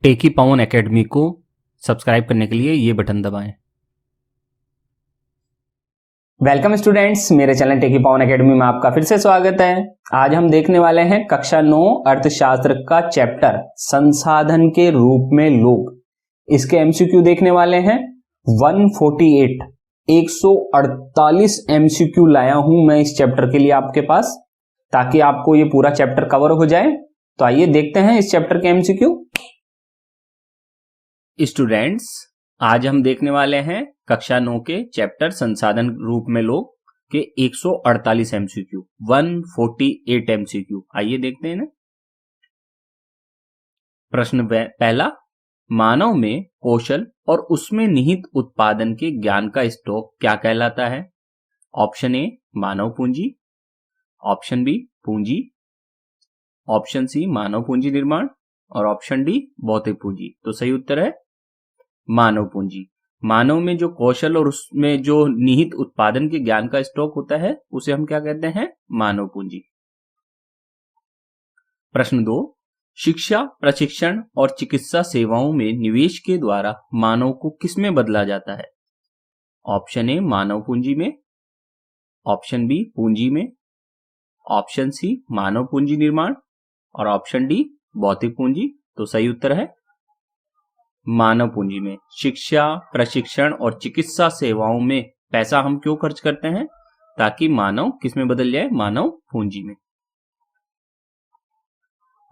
टेकी पावन एकेडमी को सब्सक्राइब करने के लिए ये बटन दबाएं। वेलकम स्टूडेंट्स, मेरे चैनल टेकी पावन एकेडमी में आपका फिर से स्वागत है। आज हम देखने वाले हैं कक्षा 9 अर्थशास्त्र का चैप्टर संसाधन के रूप में लोग। इसके एमसीक्यू देखने वाले हैं 148 148 एमसीक्यू लाया हूं मैं इस चैप्टर के लिए आपके पास, ताकि आपको ये पूरा चैप्टर कवर हो जाए। तो आइए देखते हैं इस चैप्टर के एमसीक्यू। स्टूडेंट्स, आज हम देखने वाले हैं कक्षा 9 के चैप्टर संसाधन रूप में लोग के 148 एमसीक्यू, 148 एमसीक्यू। आइए देखते हैं ना। प्रश्न पहला, मानव में कौशल और उसमें निहित उत्पादन के ज्ञान का स्टॉक क्या कहलाता है? ऑप्शन ए मानव पूंजी, ऑप्शन बी पूंजी, ऑप्शन सी मानव पूंजी निर्माण और ऑप्शन डी भौतिक पूंजी। तो सही उत्तर है मानव पूंजी। मानव में जो कौशल और उसमें जो निहित उत्पादन के ज्ञान का स्टॉक होता है उसे हम क्या कहते हैं? मानव पूंजी। प्रश्न 2, शिक्षा, प्रशिक्षण और चिकित्सा सेवाओं में निवेश के द्वारा मानव को किसमें बदला जाता है? ऑप्शन ए मानव पूंजी में, ऑप्शन बी पूंजी में, ऑप्शन सी मानव पूंजी निर्माण और ऑप्शन डी भौतिक पूंजी। तो सही उत्तर है मानव पूंजी में। शिक्षा, प्रशिक्षण और चिकित्सा सेवाओं में पैसा हम क्यों खर्च करते हैं? ताकि मानव किसमें बदल जाए? मानव पूंजी में।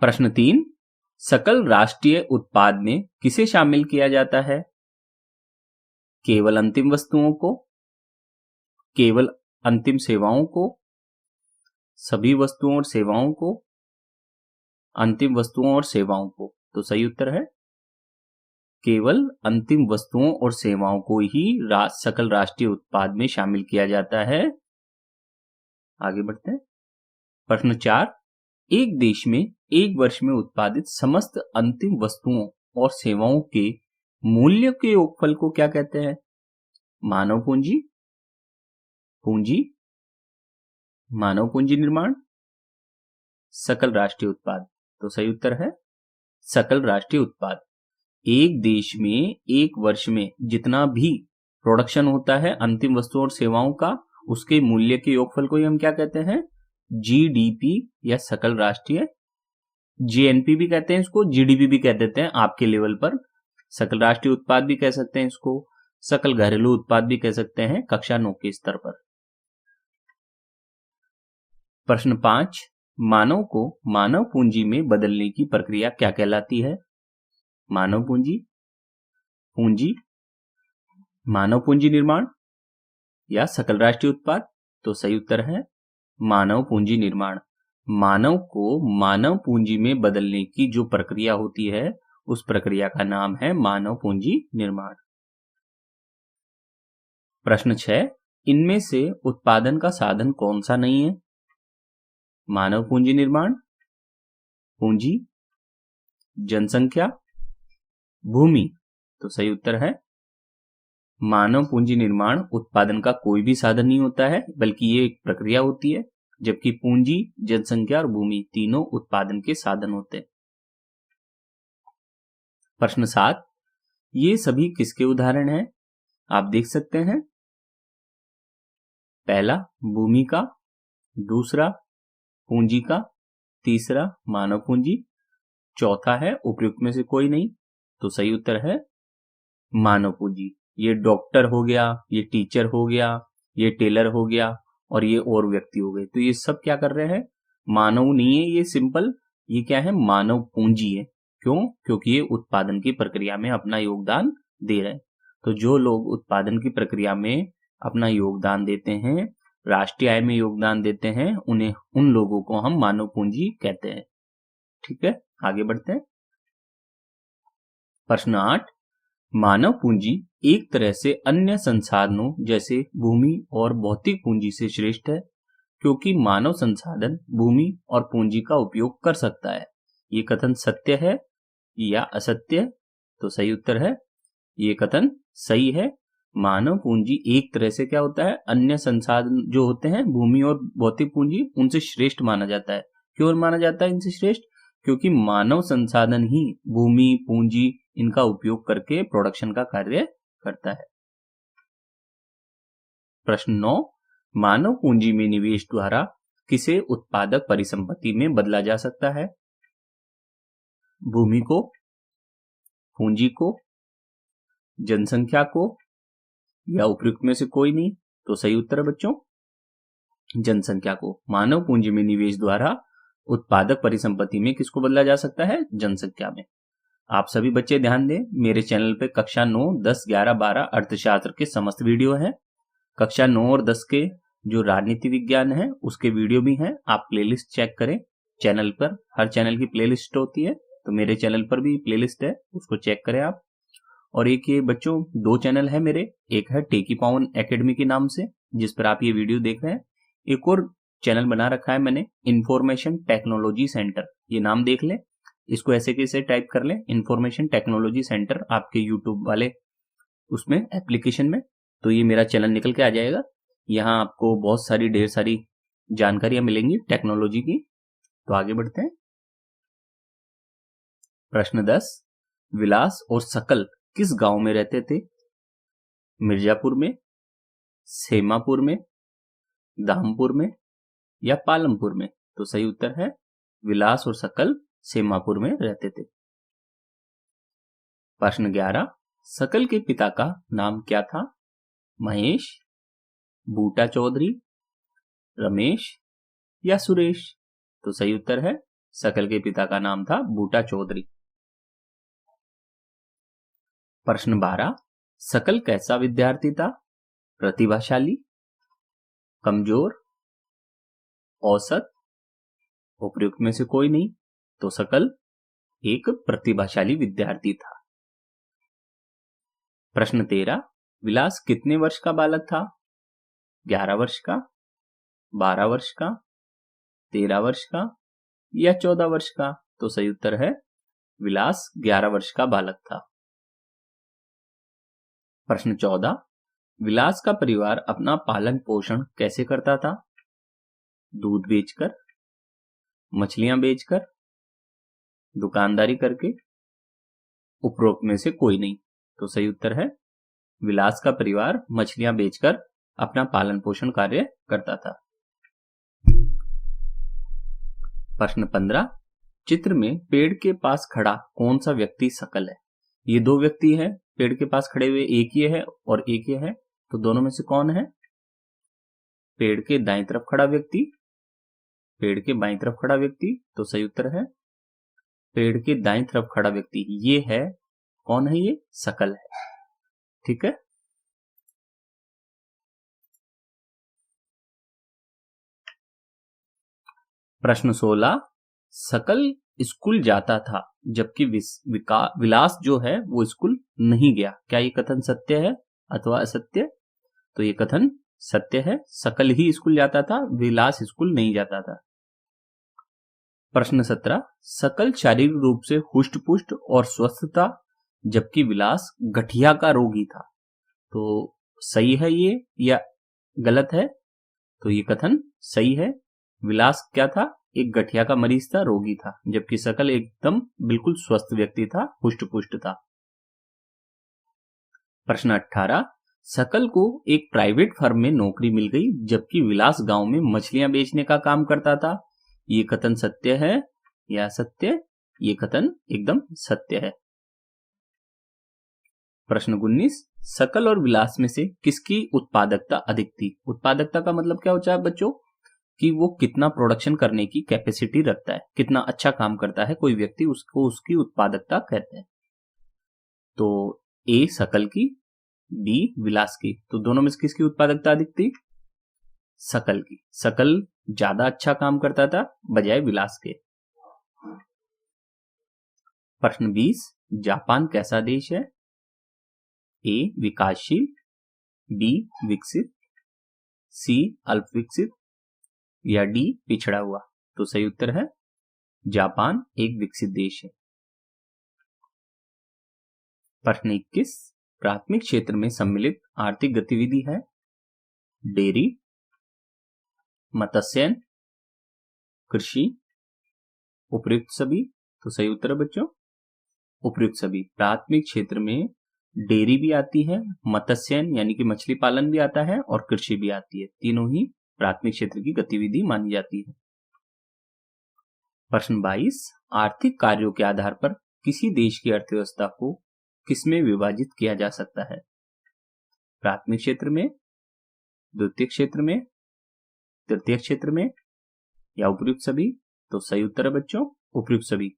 प्रश्न 3, सकल राष्ट्रीय उत्पाद में किसे शामिल किया जाता है? केवल अंतिम वस्तुओं को, केवल अंतिम सेवाओं को, सभी वस्तुओं और सेवाओं को, अंतिम वस्तुओं और सेवाओं को। तो सही उत्तर है केवल अंतिम वस्तुओं और सेवाओं को ही सकल राष्ट्रीय उत्पाद में शामिल किया जाता है। आगे बढ़ते हैं। प्रश्न 4, एक देश में एक वर्ष में उत्पादित समस्त अंतिम वस्तुओं और सेवाओं के मूल्य के योगफल को क्या कहते हैं? मानव पूंजी, पूंजी, मानव पूंजी निर्माण, सकल राष्ट्रीय उत्पाद। तो सही उत्तर है सकल राष्ट्रीय उत्पाद। एक देश में एक वर्ष में जितना भी प्रोडक्शन होता है अंतिम वस्तुओं और सेवाओं का, उसके मूल्य के योगफल को ही हम क्या कहते हैं? जीडीपी या सकल राष्ट्रीय, जीएनपी भी कहते हैं इसको, जीडीपी भी कह देते हैं आपके लेवल पर। सकल राष्ट्रीय उत्पाद भी कह सकते हैं इसको, सकल घरेलू उत्पाद भी कह सकते हैं कक्षा 9 के स्तर पर। प्रश्न 5, मानव को मानव पूंजी में बदलने की प्रक्रिया क्या कहलाती है? मानव पूंजी, पूंजी, मानव पूंजी निर्माण या सकल राष्ट्रीय उत्पाद। तो सही उत्तर है मानव पूंजी निर्माण। मानव को मानव पूंजी में बदलने की जो प्रक्रिया होती है उस प्रक्रिया का नाम है मानव पूंजी निर्माण। प्रश्न 6, इनमें से उत्पादन का साधन कौन सा नहीं है? मानव पूंजी निर्माण, पूंजी, जनसंख्या, भूमि। तो सही उत्तर है मानव पूंजी निर्माण उत्पादन का कोई भी साधन नहीं होता है, बल्कि ये एक प्रक्रिया होती है, जबकि पूंजी, जनसंख्या और भूमि तीनों उत्पादन के साधन होते हैं। प्रश्न 7, ये सभी किसके उदाहरण हैं? आप देख सकते हैं। पहला भूमि का, दूसरा पूंजी का, तीसरा मानव पूंजी, चौथा है उपयुक्त में से कोई नहीं। तो सही उत्तर है मानव पूंजी। ये डॉक्टर हो गया, ये टीचर हो गया, ये टेलर हो गया और ये और व्यक्ति हो गए। तो ये सब क्या कर रहे हैं? मानव नहीं है ये, सिंपल ये क्या है? मानव पूंजी है। क्यों? क्योंकि ये उत्पादन की प्रक्रिया में अपना योगदान दे रहे हैं। तो जो लोग उत्पादन की प्रक्रिया में अपना योगदान देते हैं, राष्ट्रीय आय में योगदान देते हैं, उन्हें, उन लोगों को हम मानव पूंजी कहते हैं। ठीक है, आगे बढ़ते हैं। प्रश्न 8, मानव पूंजी एक तरह से अन्य संसाधनों जैसे भूमि और भौतिक पूंजी से श्रेष्ठ है, क्योंकि मानव संसाधन भूमि और पूंजी का उपयोग कर सकता है। ये कथन सत्य है या असत्य? तो सही उत्तर है ये कथन सही है। मानव पूंजी एक तरह से क्या होता है? अन्य संसाधन जो होते हैं भूमि और भौतिक पूंजी, उनसे श्रेष्ठ माना जाता है। क्यों माना जाता है इनसे श्रेष्ठ? क्योंकि मानव संसाधन ही भूमि पूंजी इनका उपयोग करके प्रोडक्शन का कार्य करता है। प्रश्न 9, मानव पूंजी में निवेश द्वारा किसे उत्पादक परिसंपत्ति में बदला जा सकता है? भूमि को, पूंजी को, जनसंख्या को, या उपयुक्त में से कोई नहीं? तो सही उत्तर है बच्चों जनसंख्या को। मानव पूंजी में निवेश द्वारा उत्पादक परिसंपत्ति में किसको बदला जा सकता है? जनसंख्या में। आप सभी बच्चे ध्यान दें, मेरे चैनल पे कक्षा 9, 10, 11, 12 अर्थशास्त्र के समस्त वीडियो हैं। कक्षा 9 और 10 के जो राजनीति विज्ञान है उसके वीडियो भी हैं। आप प्लेलिस्ट चेक करें चैनल पर, हर चैनल की प्लेलिस्ट होती है, तो मेरे चैनल पर भी प्लेलिस्ट है, उसको चेक करें आप। और एक ये बच्चों 2 चैनल है मेरे, एक है टेकी पावन एकेडमी के नाम से जिस पर आप ये वीडियो देख रहे हैं, एक और चैनल बना रखा है मैंने इंफॉर्मेशन टेक्नोलॉजी सेंटर, ये नाम देख लें, इसको ऐसे कैसे टाइप कर लें इंफॉर्मेशन टेक्नोलॉजी सेंटर आपके यूट्यूब वाले उसमें एप्लीकेशन में, तो ये मेरा चैनल निकल के आ जाएगा। यहाँ आपको बहुत सारी ढेर सारी जानकारियां मिलेंगी टेक्नोलॉजी की। तो आगे बढ़ते हैं। प्रश्न 10, विलास और सकल किस गांव में रहते थे? मिर्जापुर में, सेमापुर में, धामपुर में, या पालमपुर में? तो सही उत्तर है विलास और सकल सेमापुर में रहते थे। प्रश्न 11, सकल के पिता का नाम क्या था? महेश, बूटा चौधरी, रमेश, या सुरेश? तो सही उत्तर है सकल के पिता का नाम था बूटा चौधरी। प्रश्न 12, सकल कैसा विद्यार्थी था? प्रतिभाशाली, कमजोर, औसत, उपयुक्त में से कोई नहीं? तो सकल एक प्रतिभाशाली विद्यार्थी था। प्रश्न 13, विलास कितने वर्ष का बालक था? 11 वर्ष का, 12 वर्ष का, 13 वर्ष का, या 14 वर्ष का? तो सही उत्तर है विलास 11 वर्ष का बालक था। प्रश्न 14, विलास का परिवार अपना पालन पोषण कैसे करता था? दूध बेचकर, मछलियां बेचकर, दुकानदारी करके, उपरोक्त में से कोई नहीं? तो सही उत्तर है विलास का परिवार मछलियां बेचकर अपना पालन पोषण कार्य करता था। प्रश्न 15, चित्र में पेड़ के पास खड़ा कौन सा व्यक्ति सकल है? ये 2 व्यक्ति हैं पेड़ के पास खड़े हुए, एक ये है और एक ये है, तो दोनों में से कौन है? पेड़ के दाईं तरफ खड़ा व्यक्ति, पेड़ के बाईं तरफ खड़ा व्यक्ति? तो सही उत्तर है पेड़ के दाईं तरफ खड़ा व्यक्ति, ये है, कौन है ये? सकल है। ठीक है। प्रश्न 16, सकल स्कूल जाता था जबकि विलास जो है वो स्कूल नहीं गया, क्या ये कथन सत्य है अथवा असत्य? तो ये कथन सत्य है, सकल ही स्कूल जाता था, विलास स्कूल नहीं जाता था। प्रश्न 17, सकल शारीरिक रूप से हुष्ट पुष्ट और स्वस्थ था जबकि विलास गठिया का रोगी था, तो सही है ये या गलत है? तो ये कथन सही है, विलास क्या था? एक गठिया का मरीज था, रोगी था, जबकि सकल एकदम बिल्कुल स्वस्थ व्यक्ति था, हुष्ट पुष्ट था। प्रश्न 18, सकल को एक प्राइवेट फर्म में नौकरी मिल गई जबकि विलास गांव में मछलियां बेचने का काम करता था, ये कथन सत्य है या असत्य? ये कथन एकदम सत्य है। प्रश्न 19, सकल और विलास में से किसकी उत्पादकता अधिक थी? उत्पादकता का मतलब क्या होता है बच्चों? कि वो कितना प्रोडक्शन करने की कैपेसिटी रखता है, कितना अच्छा काम करता है कोई व्यक्ति, उसको उसकी उत्पादकता कहते हैं। तो ए सकल की, बी विलास की, तो दोनों में से किसकी उत्पादकता अधिक थी? सकल की। सकल ज्यादा अच्छा काम करता था बजाय विलास के। प्रश्न 20, जापान कैसा देश है? ए विकासशील, बी विकसित, सी अल्प विकसित, या डी पिछड़ा हुआ? तो सही उत्तर है जापान एक विकसित देश है। प्रश्न 21, प्राथमिक क्षेत्र में सम्मिलित आर्थिक गतिविधि है डेयरी, मत्स्यन, कृषि, उपर्युक्त सभी, तो सही उत्तर है बच्चों उपर्युक्त सभी। प्राथमिक क्षेत्र में डेयरी भी आती है, मत्स्यन यानी कि मछली पालन भी आता है और कृषि भी आती है। तीनों ही प्राथमिक क्षेत्र की गतिविधि मानी जाती है। प्रश्न 22, आर्थिक कार्यों के आधार पर किसी देश की अर्थव्यवस्था को किसमें विभाजित किया जा सकता है? प्राथमिक क्षेत्र में, द्वितीय क्षेत्र में, तृतीय क्षेत्र में या उपर्युक्त सभी? तो सही उत्तर है बच्चों उपर्युक्त सभी।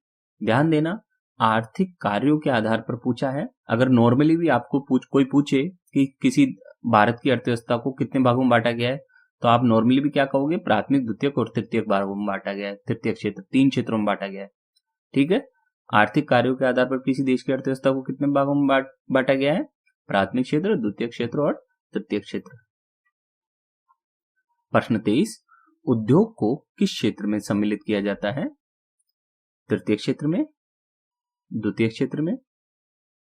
ध्यान देना, आर्थिक कार्यों के आधार पर पूछा है। अगर नॉर्मली भी आपको कोई पूछे कि किसी भारत की अर्थव्यवस्था को कितने भागों में बांटा गया है, तो आप नॉर्मली भी क्या कहोगे? प्राथमिक, द्वितीयक और तृतीयक भागों में बांटा गया है। तृतीय क्षेत्र, 3 क्षेत्रों में बांटा गया है। ठीक है, आर्थिक कार्यों के आधार पर किसी देश की अर्थव्यवस्था को कितने भागों में बांटा गया है? प्राथमिक क्षेत्र, द्वितीय क्षेत्र और तृतीय क्षेत्र। प्रश्न 23, उद्योग को किस क्षेत्र में सम्मिलित किया जाता है? तृतीय क्षेत्र में, द्वितीय क्षेत्र में,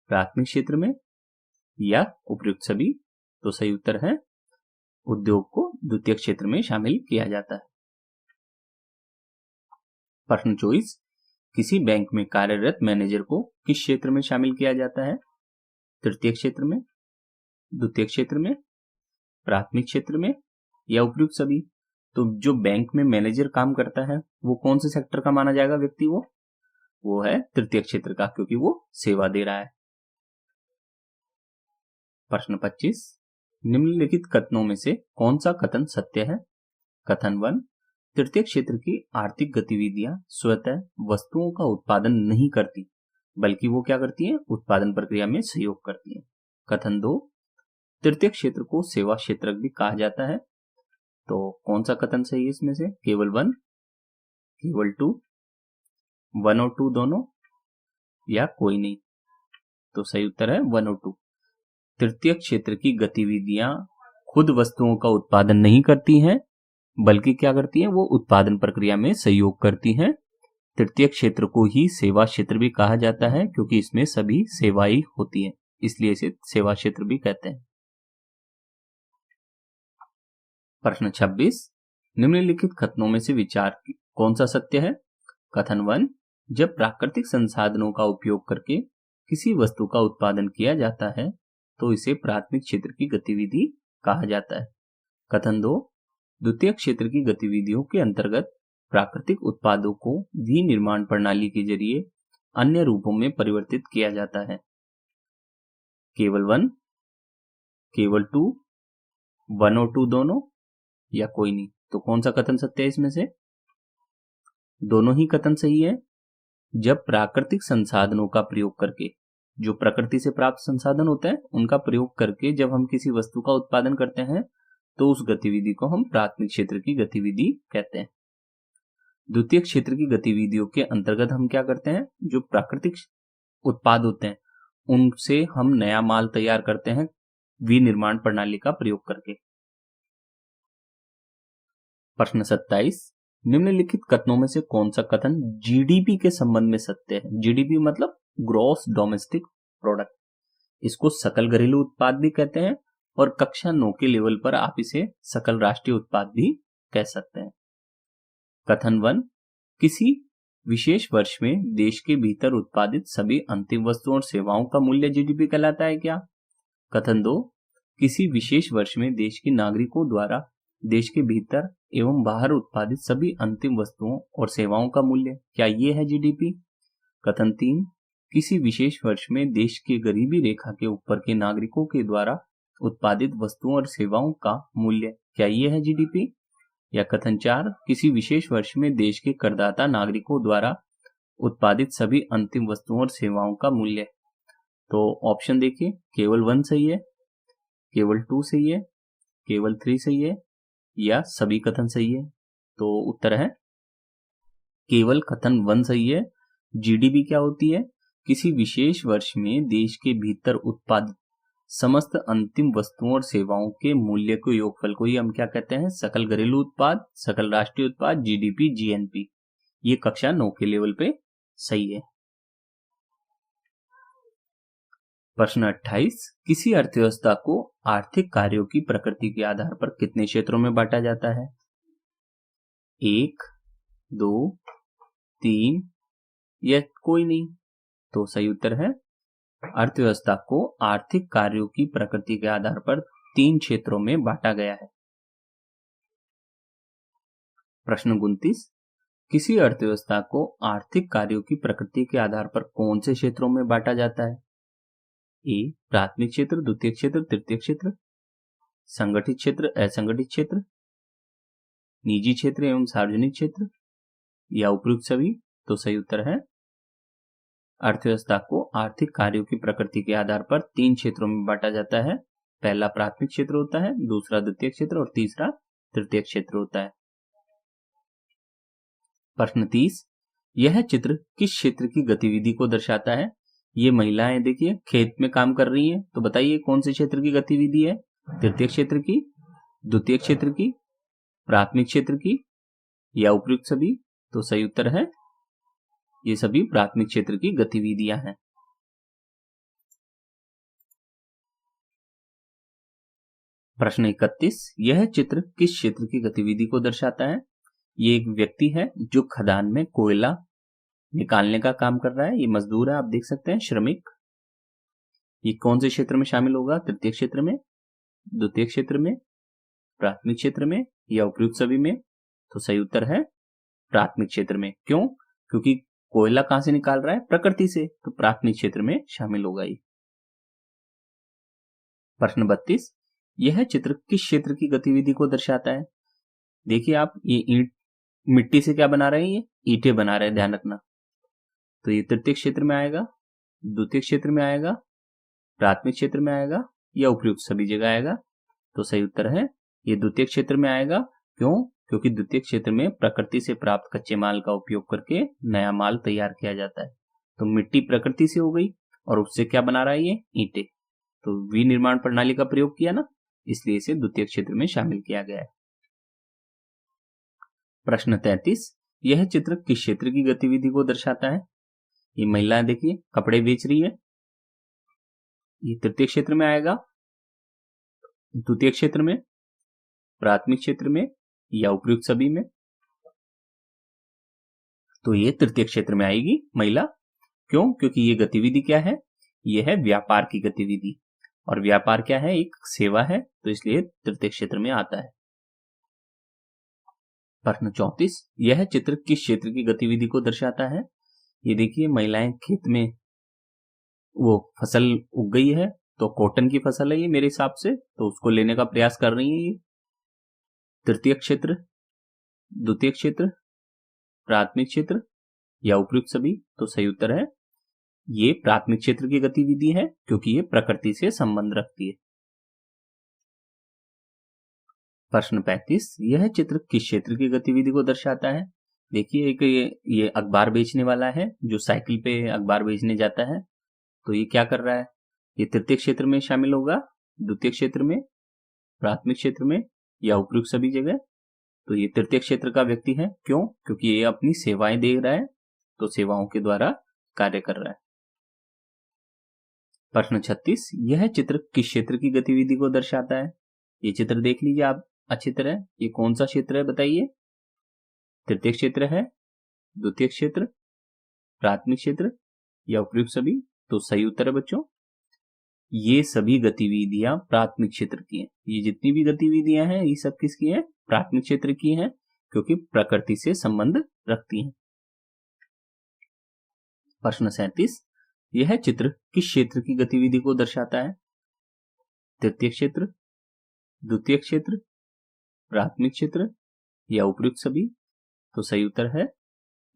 प्राथमिक क्षेत्र में या उपर्युक्त सभी? तो सही उत्तर है उद्योग को द्वितीय क्षेत्र में शामिल किया जाता है। प्रश्न 24, किसी बैंक में कार्यरत मैनेजर को किस क्षेत्र में शामिल किया जाता है? तृतीय क्षेत्र में, द्वितीय क्षेत्र में, प्राथमिक क्षेत्र में या उपर्युक्त सभी? तो जो बैंक में मैनेजर काम करता है वो कौन से सेक्टर का माना जाएगा व्यक्ति? वो है तृतीय क्षेत्र का, क्योंकि वो सेवा दे रहा है। प्रश्न 25, निम्नलिखित कथनों में से कौन सा कथन सत्य है? कथन 1, तृतीय क्षेत्र की आर्थिक गतिविधियां स्वतः वस्तुओं का उत्पादन नहीं करती, बल्कि वो क्या करती हैं? उत्पादन प्रक्रिया में सहयोग करती हैं। कथन 2, तृतीय क्षेत्र को सेवा क्षेत्र भी कहा जाता है। तो कौन सा कथन सही है इसमें से? केवल 1, केवल 2, 1 और 2 दोनों या कोई नहीं? तो सही उत्तर है 1 और 2। तृतीय क्षेत्र की गतिविधियां खुद वस्तुओं का उत्पादन नहीं करती हैं, बल्कि क्या करती हैं? वो उत्पादन प्रक्रिया में सहयोग करती हैं। तृतीय क्षेत्र को ही सेवा क्षेत्र भी कहा जाता है, क्योंकि इसमें सभी सेवाएं होती हैं, इसलिए इसे सेवा क्षेत्र भी कहते हैं। प्रश्न 26, निम्नलिखित कथनों में से विचार कौन सा सत्य है? कथन 1, जब प्राकृतिक संसाधनों का उपयोग करके किसी वस्तु का उत्पादन किया जाता है तो इसे प्राथमिक क्षेत्र की गतिविधि कहा जाता है। कथन 2, द्वितीय क्षेत्र की गतिविधियों के अंतर्गत प्राकृतिक उत्पादों को विनिर्माण प्रणाली के जरिए अन्य रूपों में परिवर्तित किया जाता है। केवल 1, केवल 2, 1 और 2 दोनों या कोई नहीं? तो कौन सा कथन सत्य है इसमें से? दोनों ही कथन सही है। जब प्राकृतिक संसाधनों का प्रयोग करके, जो प्रकृति से प्राप्त संसाधन होते हैं उनका प्रयोग करके जब हम किसी वस्तु का उत्पादन करते हैं तो उस गतिविधि को हम प्राथमिक क्षेत्र की गतिविधि कहते हैं। द्वितीय क्षेत्र की गतिविधियों के अंतर्गत हम क्या करते हैं? जो प्राकृतिक उत्पाद होते हैं उनसे हम नया माल तैयार करते हैं विनिर्माण प्रणाली का प्रयोग करके। प्रश्न 27, निम्नलिखित कथनों में से कौन सा कथन जीडीपी के संबंध में सत्य है? जीडीपी मतलब ग्रॉस डोमेस्टिक प्रोडक्ट। इसको सकल घरेलू उत्पाद भी कहते हैं और कक्षा 9 के लेवल पर आप इसे सकल राष्ट्रीय उत्पाद भी कह सकते हैं। कथन 1, किसी विशेष वर्ष में देश के भीतर उत्पादित सभी अंतिम वस्तुओं और सेवाओं का मूल्य जीडीपी कहलाता है क्या? कथन 2, किसी विशेष वर्ष में देश के नागरिकों द्वारा देश के भीतर एवं बाहर उत्पादित सभी अंतिम वस्तुओं और सेवाओं का मूल्य, क्या ये है जीडीपी? कथन 3, किसी विशेष वर्ष में देश के गरीबी रेखा के ऊपर के नागरिकों के द्वारा उत्पादित वस्तुओं और सेवाओं का मूल्य, क्या ये है जीडीपी? या कथन 4, किसी विशेष वर्ष में देश के करदाता नागरिकों द्वारा उत्पादित सभी अंतिम वस्तुओं और सेवाओं का मूल्य। तो ऑप्शन देखिए, केवल 1 सही है, केवल 2 सही है, केवल 3 सही है या सभी कथन सही है? तो उत्तर है केवल कथन 1 सही है। जीडीपी क्या होती है? किसी विशेष वर्ष में देश के भीतर उत्पादित समस्त अंतिम वस्तुओं और सेवाओं के मूल्य को योगफल को ही हम क्या कहते हैं? सकल घरेलू उत्पाद, सकल राष्ट्रीय उत्पाद, जीडीपी, जीएनपी। ये कक्षा 9 के लेवल पे सही है। प्रश्न 28, किसी अर्थव्यवस्था को आर्थिक कार्यों की प्रकृति के आधार पर कितने क्षेत्रों में बांटा जाता है? 1, 2, 3 या कोई नहीं? तो सही उत्तर है अर्थव्यवस्था को आर्थिक कार्यों की प्रकृति के आधार पर 3 क्षेत्रों में बांटा गया है। प्रश्न 29, किसी अर्थव्यवस्था को आर्थिक कार्यों की प्रकृति के आधार पर कौन से क्षेत्रों में बांटा जाता है? ए प्राथमिक क्षेत्र, द्वितीय क्षेत्र, तृतीय क्षेत्र, संगठित क्षेत्र, असंगठित क्षेत्र, निजी क्षेत्र एवं सार्वजनिक क्षेत्र, या उपयुक्त सभी? तो सही उत्तर है अर्थव्यवस्था को आर्थिक कार्यों की प्रकृति के आधार पर 3 क्षेत्रों में बांटा जाता है। पहला प्राथमिक क्षेत्र होता है, दूसरा द्वितीय क्षेत्र और तीसरा तृतीय क्षेत्र होता है। प्रश्न 30, यह चित्र किस क्षेत्र की गतिविधि को दर्शाता है? ये महिलाएं देखिए खेत में काम कर रही हैं, तो बताइए कौन से क्षेत्र की गतिविधि है? तृतीय क्षेत्र की, द्वितीय क्षेत्र की, प्राथमिक क्षेत्र की, या उपयुक्त सभी? तो सही उत्तर है ये सभी प्राथमिक क्षेत्र की गतिविधियां हैं। प्रश्न 31, यह चित्र किस क्षेत्र की गतिविधि को दर्शाता है? ये एक व्यक्ति है जो खदान में कोयला निकालने का काम कर रहा है। ये मजदूर है, आप देख सकते हैं, श्रमिक। ये कौन से क्षेत्र में शामिल होगा? तृतीय क्षेत्र में, द्वितीय क्षेत्र में, प्राथमिक क्षेत्र में, या उपयुक्त सभी में? तो सही उत्तर है प्राथमिक क्षेत्र में। क्यों? क्योंकि कोयला कहां से निकाल रहा है? प्रकृति से, तो प्राथमिक क्षेत्र में शामिल होगा ये। प्रश्न 32, यह चित्र किस क्षेत्र की गतिविधि को दर्शाता है? देखिए आप, ये ईंट मिट्टी से क्या बना रहे हैं? ये ईंटें बना रहे हैं, ध्यान रखना। तो ये तृतीय क्षेत्र में आएगा, द्वितीय क्षेत्र में आएगा, प्राथमिक क्षेत्र में आएगा, या उपयुक्त सभी जगह आएगा? तो सही उत्तर है ये द्वितीय क्षेत्र में आएगा। क्यों? क्योंकि द्वितीय क्षेत्र में प्रकृति से प्राप्त कच्चे माल का उपयोग करके नया माल तैयार किया जाता है। तो मिट्टी प्रकृति से हो गई और उससे क्या बना रहा है? ये ईंटें। तो विनिर्माण प्रणाली का प्रयोग किया ना, इसलिए इसे द्वितीय क्षेत्र में शामिल किया गया है। प्रश्न 33, यह चित्र किस क्षेत्र की गतिविधि को दर्शाता है? ये महिलाएं देखिए कपड़े बेच रही है। ये तृतीय क्षेत्र में आएगा, द्वितीय क्षेत्र में, प्राथमिक क्षेत्र में, या उपयुक्त सभी में? तो ये तृतीय क्षेत्र में आएगी महिला। क्यों? क्योंकि ये गतिविधि क्या है? यह है व्यापार की गतिविधि, और व्यापार क्या है? एक सेवा है, तो इसलिए तृतीय क्षेत्र में आता है। प्रश्न 34, यह चित्र किस क्षेत्र की गतिविधि को दर्शाता है? ये देखिए महिलाएं खेत में वो फसल उग गई है, तो कॉटन की फसल है ये मेरे हिसाब से, तो उसको लेने का प्रयास कर रही है ये। तृतीय क्षेत्र, द्वितीय क्षेत्र, प्राथमिक क्षेत्र, या उपयुक्त सभी? तो सही उत्तर है ये प्राथमिक क्षेत्र की गतिविधि है, क्योंकि ये प्रकृति से संबंध रखती है। प्रश्न 35, यह चित्र किस क्षेत्र की गतिविधि को दर्शाता है? देखिए एक ये अखबार बेचने वाला है जो साइकिल पे अखबार बेचने जाता है, तो ये क्या कर रहा है? ये तृतीय क्षेत्र में शामिल होगा, द्वितीय क्षेत्र में, प्राथमिक क्षेत्र में, या उपयुक्त सभी जगह? तो ये तृतीय क्षेत्र का व्यक्ति है। क्यों? क्योंकि ये अपनी सेवाएं दे रहा है, तो सेवाओं के द्वारा कार्य कर रहा है। प्रश्न 36, यह चित्र किस क्षेत्र की गतिविधि को दर्शाता है? ये चित्र देख लीजिए आप अच्छी तरह, ये कौन सा क्षेत्र है बताइए? तृतीय क्षेत्र है, द्वितीय क्षेत्र, प्राथमिक क्षेत्र, या उपयुक्त सभी? तो सही उत्तर है बच्चों ये सभी गतिविधियां प्राथमिक क्षेत्र की हैं। ये जितनी भी गतिविधियां हैं ये सब किसकी हैं? प्राथमिक क्षेत्र की हैं, क्योंकि प्रकृति से संबंध रखती हैं। प्रश्न 37, यह चित्र किस क्षेत्र की गतिविधि को दर्शाता है? तृतीय क्षेत्र, द्वितीय क्षेत्र, प्राथमिक क्षेत्र, या उपयुक्त सभी? तो सही उत्तर है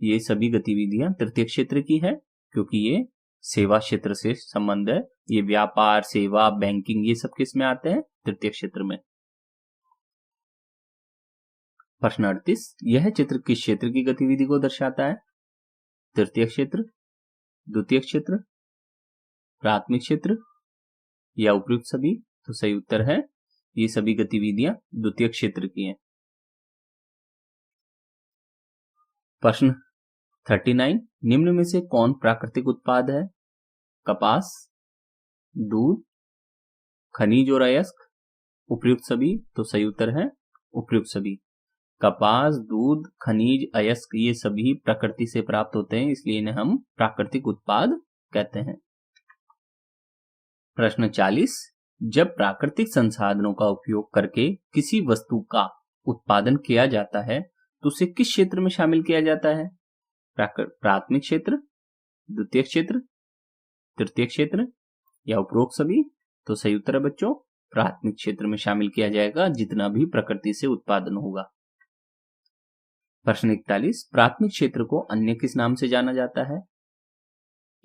ये सभी गतिविधियां तृतीय क्षेत्र की है, क्योंकि ये सेवा क्षेत्र से संबंध है। ये व्यापार, सेवा, बैंकिंग, ये सब किस में आते हैं? तृतीय क्षेत्र में। प्रश्न 38, यह चित्र किस क्षेत्र की गतिविधि को दर्शाता है? तृतीय क्षेत्र, द्वितीय क्षेत्र, प्राथमिक क्षेत्र, या उपयुक्त सभी? तो सही उत्तर है ये सभी गतिविधियां द्वितीय क्षेत्र की हैं। प्रश्न 39, निम्न में से कौन प्राकृतिक उत्पाद है? कपास, दूध, खनिज और अयस्क, उपयुक्त सभी? तो सही उत्तर है उपयुक्त सभी। कपास, दूध, खनिज, अयस्क ये सभी प्रकृति से प्राप्त होते हैं, इसलिए इन्हें हम प्राकृतिक उत्पाद कहते हैं। प्रश्न 40, जब प्राकृतिक संसाधनों का उपयोग करके किसी वस्तु का उत्पादन किया जाता है तो उसे किस क्षेत्र में शामिल किया जाता है? प्राथमिक क्षेत्र, द्वितीय क्षेत्र, तृतीय क्षेत्र या उपरोक्त सभी? तो सही उत्तर है बच्चों, प्राथमिक क्षेत्र में शामिल किया जाएगा जितना भी प्रकृति से उत्पादन होगा। प्रश्न 41, प्राथमिक क्षेत्र को अन्य किस नाम से जाना जाता है?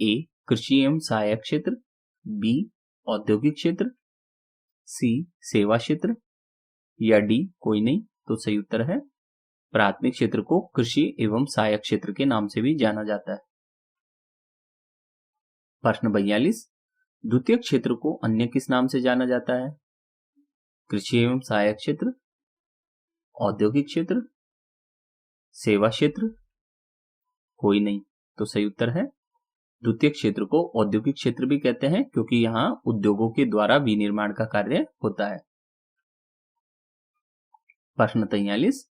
ए, कृषि एवं सहायक क्षेत्र, बी, औद्योगिक क्षेत्र, सी, सेवा क्षेत्र या डी, कोई नहीं। तो सही उत्तर है, प्राथमिक क्षेत्र को कृषि एवं सहायक क्षेत्र के नाम से भी जाना जाता है। प्रश्न 42, द्वितीय क्षेत्र को अन्य किस नाम से जाना जाता है? कृषि एवं सहायक क्षेत्र, औद्योगिक क्षेत्र, सेवा क्षेत्र, कोई नहीं। तो सही उत्तर है, द्वितीय क्षेत्र को औद्योगिक क्षेत्र भी कहते हैं क्योंकि यहां उद्योगों के द्वारा विनिर्माण का कार्य होता है। प्रश्न 43,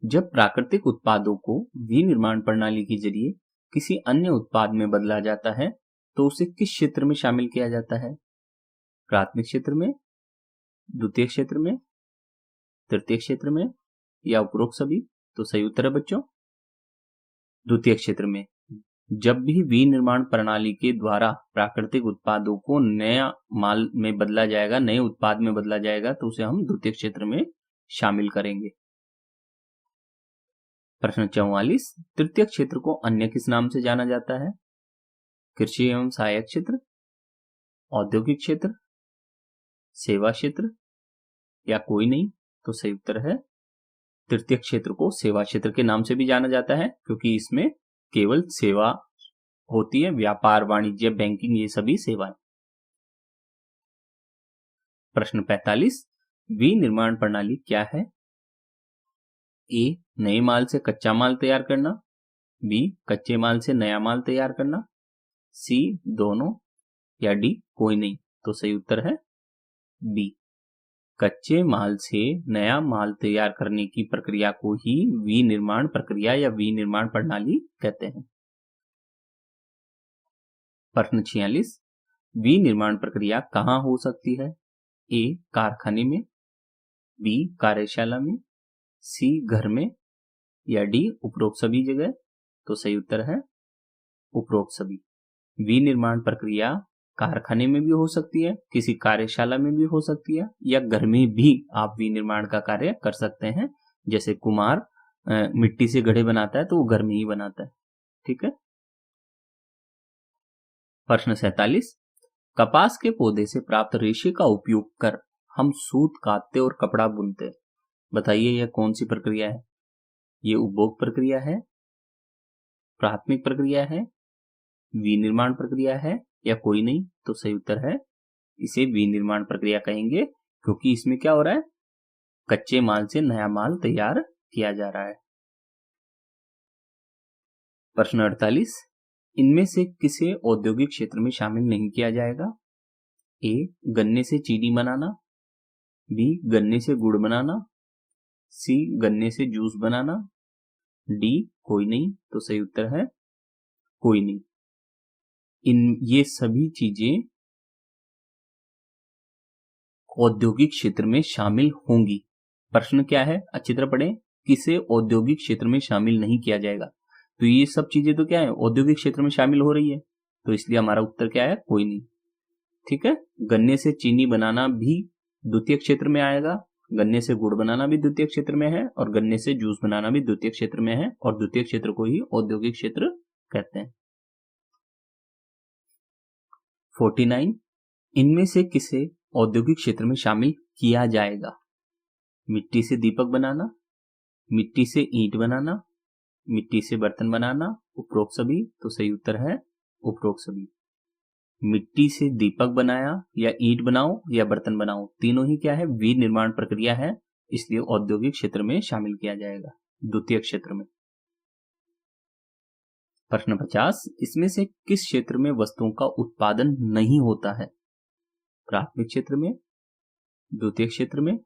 जब प्राकृतिक उत्पादों को विनिर्माण प्रणाली के जरिए किसी अन्य उत्पाद में बदला जाता है तो उसे किस क्षेत्र में शामिल किया जाता है? प्राथमिक क्षेत्र में, द्वितीय क्षेत्र में, तृतीय क्षेत्र में या उपरोक्त सभी? तो सही उत्तर है बच्चों, द्वितीय क्षेत्र में। जब भी विनिर्माण प्रणाली के द्वारा प्राकृतिक उत्पादों को नया माल में बदला जाएगा, नए उत्पाद में बदला जाएगा, तो उसे हम द्वितीय क्षेत्र में शामिल करेंगे। प्रश्न 44, तृतीय क्षेत्र को अन्य किस नाम से जाना जाता है? कृषि एवं सहायक क्षेत्र, औद्योगिक क्षेत्र, सेवा क्षेत्र या कोई नहीं? तो सही उत्तर है, तृतीय क्षेत्र को सेवा क्षेत्र के नाम से भी जाना जाता है क्योंकि इसमें केवल सेवा होती है, व्यापार, वाणिज्य, बैंकिंग ये सभी सेवाएं। प्रश्न 45, विनिर्माण प्रणाली क्या है? ए, नए माल से कच्चा माल तैयार करना, बी, कच्चे माल से नया माल तैयार करना, सी, दोनों या डी, कोई नहीं? तो सही उत्तर है बी, कच्चे माल से नया माल तैयार करने की प्रक्रिया को ही विनिर्माण प्रक्रिया या विनिर्माण प्रणाली कहते हैं। प्रश्न 46, विनिर्माण प्रक्रिया कहां हो सकती है? ए, कारखाने में, बी, कार्यशाला में, सी, घर में या डी, उपरोक्त सभी जगह? तो सही उत्तर है उपरोक्त सभी। विनिर्माण प्रक्रिया कारखाने में भी हो सकती है, किसी कार्यशाला में भी हो सकती है या घर में भी आप विनिर्माण का कार्य कर सकते हैं। जैसे कुम्हार मिट्टी से घड़े बनाता है तो वो घर में ही बनाता है। ठीक है। प्रश्न 47, कपास के पौधे से प्राप्त रेशे का उपयोग कर हम सूत काटते और कपड़ा बुनते। बताइए यह कौन सी प्रक्रिया है? ये उपभोग प्रक्रिया है, प्राथमिक प्रक्रिया है, विनिर्माण प्रक्रिया है या कोई नहीं? तो सही उत्तर है, इसे विनिर्माण प्रक्रिया कहेंगे क्योंकि इसमें क्या हो रहा है, कच्चे माल से नया माल तैयार किया जा रहा है। प्रश्न 48, इनमें से किसे औद्योगिक क्षेत्र में शामिल नहीं किया जाएगा? ए, गन्ने से चीनी बनाना, बी, गन्ने से गुड़ बनाना, सी, गन्ने से जूस बनाना, डी, कोई नहीं? तो सही उत्तर है कोई नहीं। ये सभी चीजें औद्योगिक क्षेत्र में शामिल होंगी। प्रश्न क्या है, अच्छी तरह पढ़ें, किसे औद्योगिक क्षेत्र में शामिल नहीं किया जाएगा? तो ये सब चीजें तो क्या है, औद्योगिक क्षेत्र में शामिल हो रही है, तो इसलिए हमारा उत्तर क्या है, कोई नहीं। ठीक है। गन्ने से चीनी बनाना भी द्वितीय क्षेत्र में आएगा, गन्ने से गुड़ बनाना भी द्वितीय क्षेत्र में है और गन्ने से जूस बनाना भी द्वितीय क्षेत्र में है और द्वितीय क्षेत्र को ही औद्योगिक क्षेत्र कहते हैं। 49, इनमें से किसे औद्योगिक क्षेत्र में शामिल किया जाएगा? मिट्टी से दीपक बनाना, मिट्टी से ईंट बनाना, मिट्टी से बर्तन बनाना, उपरोक्त सभी? तो सही उत्तर है उपरोक्त सभी। मिट्टी से दीपक बनाया या ईंट बनाओ या बर्तन बनाओ, तीनों ही क्या है, विनिर्माण प्रक्रिया है, इसलिए औद्योगिक क्षेत्र में शामिल किया जाएगा, द्वितीय क्षेत्र में। प्रश्न 50, इसमें से किस क्षेत्र में वस्तुओं का उत्पादन नहीं होता है? प्राथमिक क्षेत्र में, द्वितीय क्षेत्र में,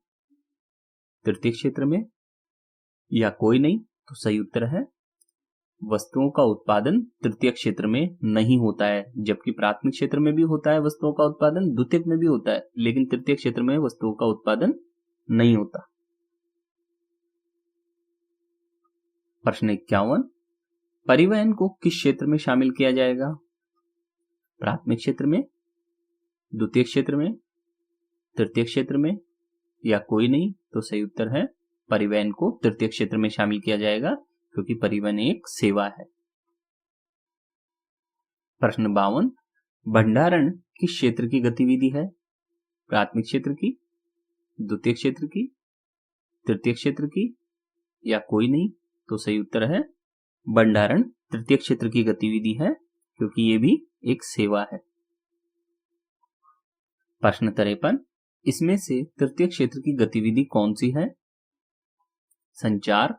तृतीय क्षेत्र में या कोई नहीं, तो सही उत्तर है वस्तुओं का उत्पादन तृतीय क्षेत्र में नहीं होता है, जबकि प्राथमिक क्षेत्र में भी होता है वस्तुओं का उत्पादन, द्वितीयक में भी होता है, लेकिन तृतीय क्षेत्र में वस्तुओं का उत्पादन नहीं होता। प्रश्न 51, परिवहन को किस क्षेत्र में शामिल किया जाएगा? प्राथमिक क्षेत्र में, द्वितीय क्षेत्र में, तृतीय क्षेत्र में, या कोई नहीं, तो सही उत्तर है परिवहन को तृतीय क्षेत्र में शामिल किया जाएगा, क्योंकि परिवहन एक सेवा है। प्रश्न 52, भंडारण किस क्षेत्र की गतिविधि है? प्राथमिक क्षेत्र की, द्वितीय क्षेत्र की, तृतीय क्षेत्र की, या कोई नहीं, तो सही उत्तर है भंडारण तृतीय क्षेत्र की गतिविधि है, क्योंकि ये भी एक सेवा है। प्रश्न 53, इसमें से तृतीय क्षेत्र की गतिविधि कौन सी है? संचार,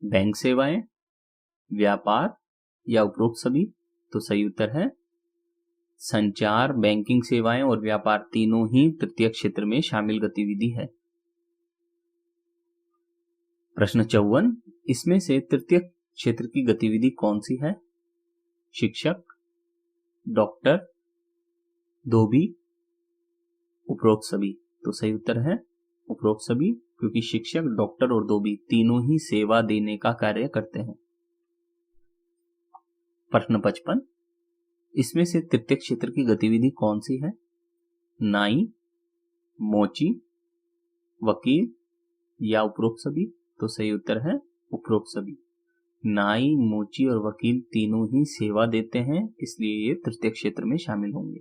बैंक सेवाएं, व्यापार, या उपरोक्त सभी? तो सही उत्तर है संचार, बैंकिंग सेवाएं और व्यापार तीनों ही तृतीय क्षेत्र में शामिल गतिविधि है। प्रश्न 54, इसमें से तृतीय क्षेत्र की गतिविधि कौन सी है? शिक्षक, डॉक्टर, धोबी, उपरोक्त सभी? तो सही उत्तर है उपरोक्त सभी, क्योंकि शिक्षक, डॉक्टर और धोबी तीनों ही सेवा देने का कार्य करते हैं। प्रश्न 55, इसमें से तृतीय क्षेत्र की गतिविधि कौन सी है? नाई, मोची, वकील, या उपरोक्त सभी? तो सही उत्तर है उपरोक्त सभी। नाई, मोची और वकील तीनों ही सेवा देते हैं, इसलिए ये तृतीय क्षेत्र में शामिल होंगे।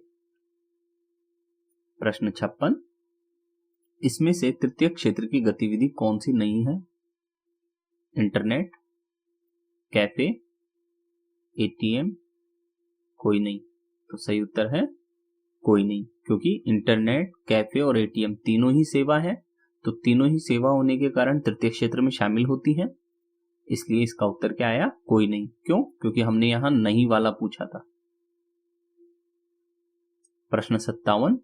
प्रश्न 56, इसमें से तृतीय क्षेत्र की गतिविधि कौन सी नहीं है? इंटरनेट, कैफे, एटीएम, कोई नहीं, तो सही उत्तर है कोई नहीं, क्योंकि इंटरनेट, कैफे और एटीएम तीनों ही सेवा है, तो तीनों ही सेवा होने के कारण तृतीय क्षेत्र में शामिल होती है, इसलिए इसका उत्तर क्या आया? कोई नहीं। क्यों? क्योंकि हमने यहां नहीं वाला पूछा था। प्रश्न 57,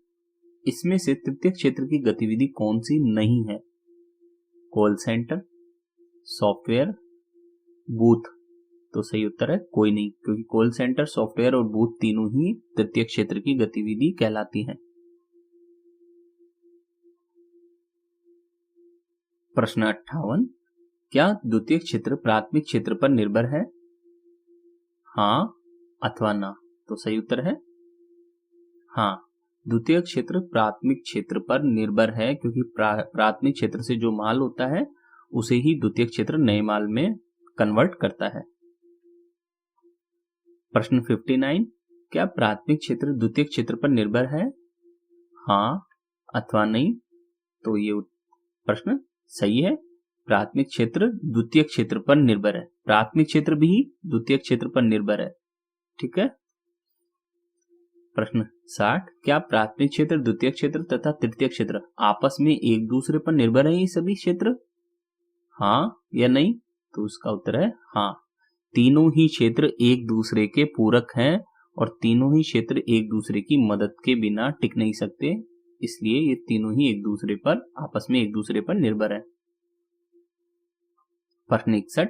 इसमें से तृतीय क्षेत्र की गतिविधि कौन सी नहीं है? Call centre, software, booth? तो सही उत्तर है कोई नहीं, क्योंकि कॉल सेंटर, सॉफ्टवेयर और बूथ तीनों ही तृतीय क्षेत्र की गतिविधि कहलाती हैं। प्रश्न 58, क्या द्वितीय क्षेत्र प्राथमिक क्षेत्र पर निर्भर है? हां अथवा ना? तो सही उत्तर है हां, द्वितीय क्षेत्र प्राथमिक क्षेत्र पर निर्भर है, क्योंकि प्राथमिक क्षेत्र से जो माल होता है उसे ही द्वितीय क्षेत्र नए माल में कन्वर्ट करता है। प्रश्न 59, क्या प्राथमिक क्षेत्र द्वितीय क्षेत्र पर निर्भर है? हां अथवा नहीं? तो ये प्रश्न सही है, प्राथमिक क्षेत्र द्वितीय क्षेत्र पर निर्भर है, प्राथमिक क्षेत्र भी द्वितीय क्षेत्र पर निर्भर है। ठीक है। प्रश्न 60, क्या प्राथमिक क्षेत्र, द्वितीय क्षेत्र तथा तृतीय क्षेत्र आपस में एक दूसरे पर निर्भर है ये सभी क्षेत्र? हाँ या नहीं? तो उसका उत्तर है हाँ, तीनों ही क्षेत्र एक दूसरे के पूरक हैं और तीनों ही क्षेत्र एक दूसरे की मदद के बिना टिक नहीं सकते, इसलिए ये तीनों ही एक दूसरे पर, आपस में एक दूसरे पर निर्भर है। प्रश्न 61,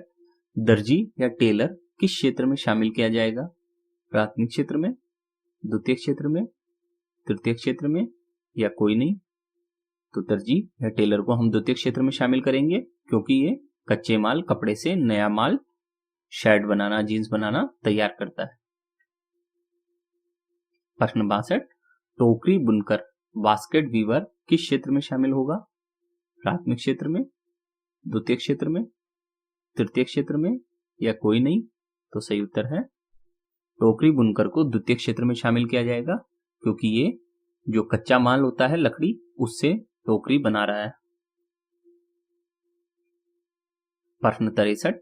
दर्जी या टेलर किस क्षेत्र में शामिल किया जाएगा? प्राथमिक क्षेत्र में, द्वितीय क्षेत्र में, तृतीय क्षेत्र में, या कोई नहीं? तो दर्जी या टेलर को हम द्वितीय क्षेत्र में शामिल करेंगे, क्योंकि ये कच्चे माल, कपड़े से नया माल, शर्ट बनाना, जीन्स बनाना तैयार करता है। प्रश्न 62, टोकरी बुनकर, बास्केट वीवर किस क्षेत्र में शामिल होगा? प्राथमिक क्षेत्र में, द्वितीय क्षेत्र में, तृतीय क्षेत्र में, या कोई नहीं? तो सही उत्तर है टोकरी बुनकर को द्वितीय क्षेत्र में शामिल किया जाएगा, क्योंकि ये जो कच्चा माल होता है लकड़ी, उससे टोकरी बना रहा है। प्रश्न 63,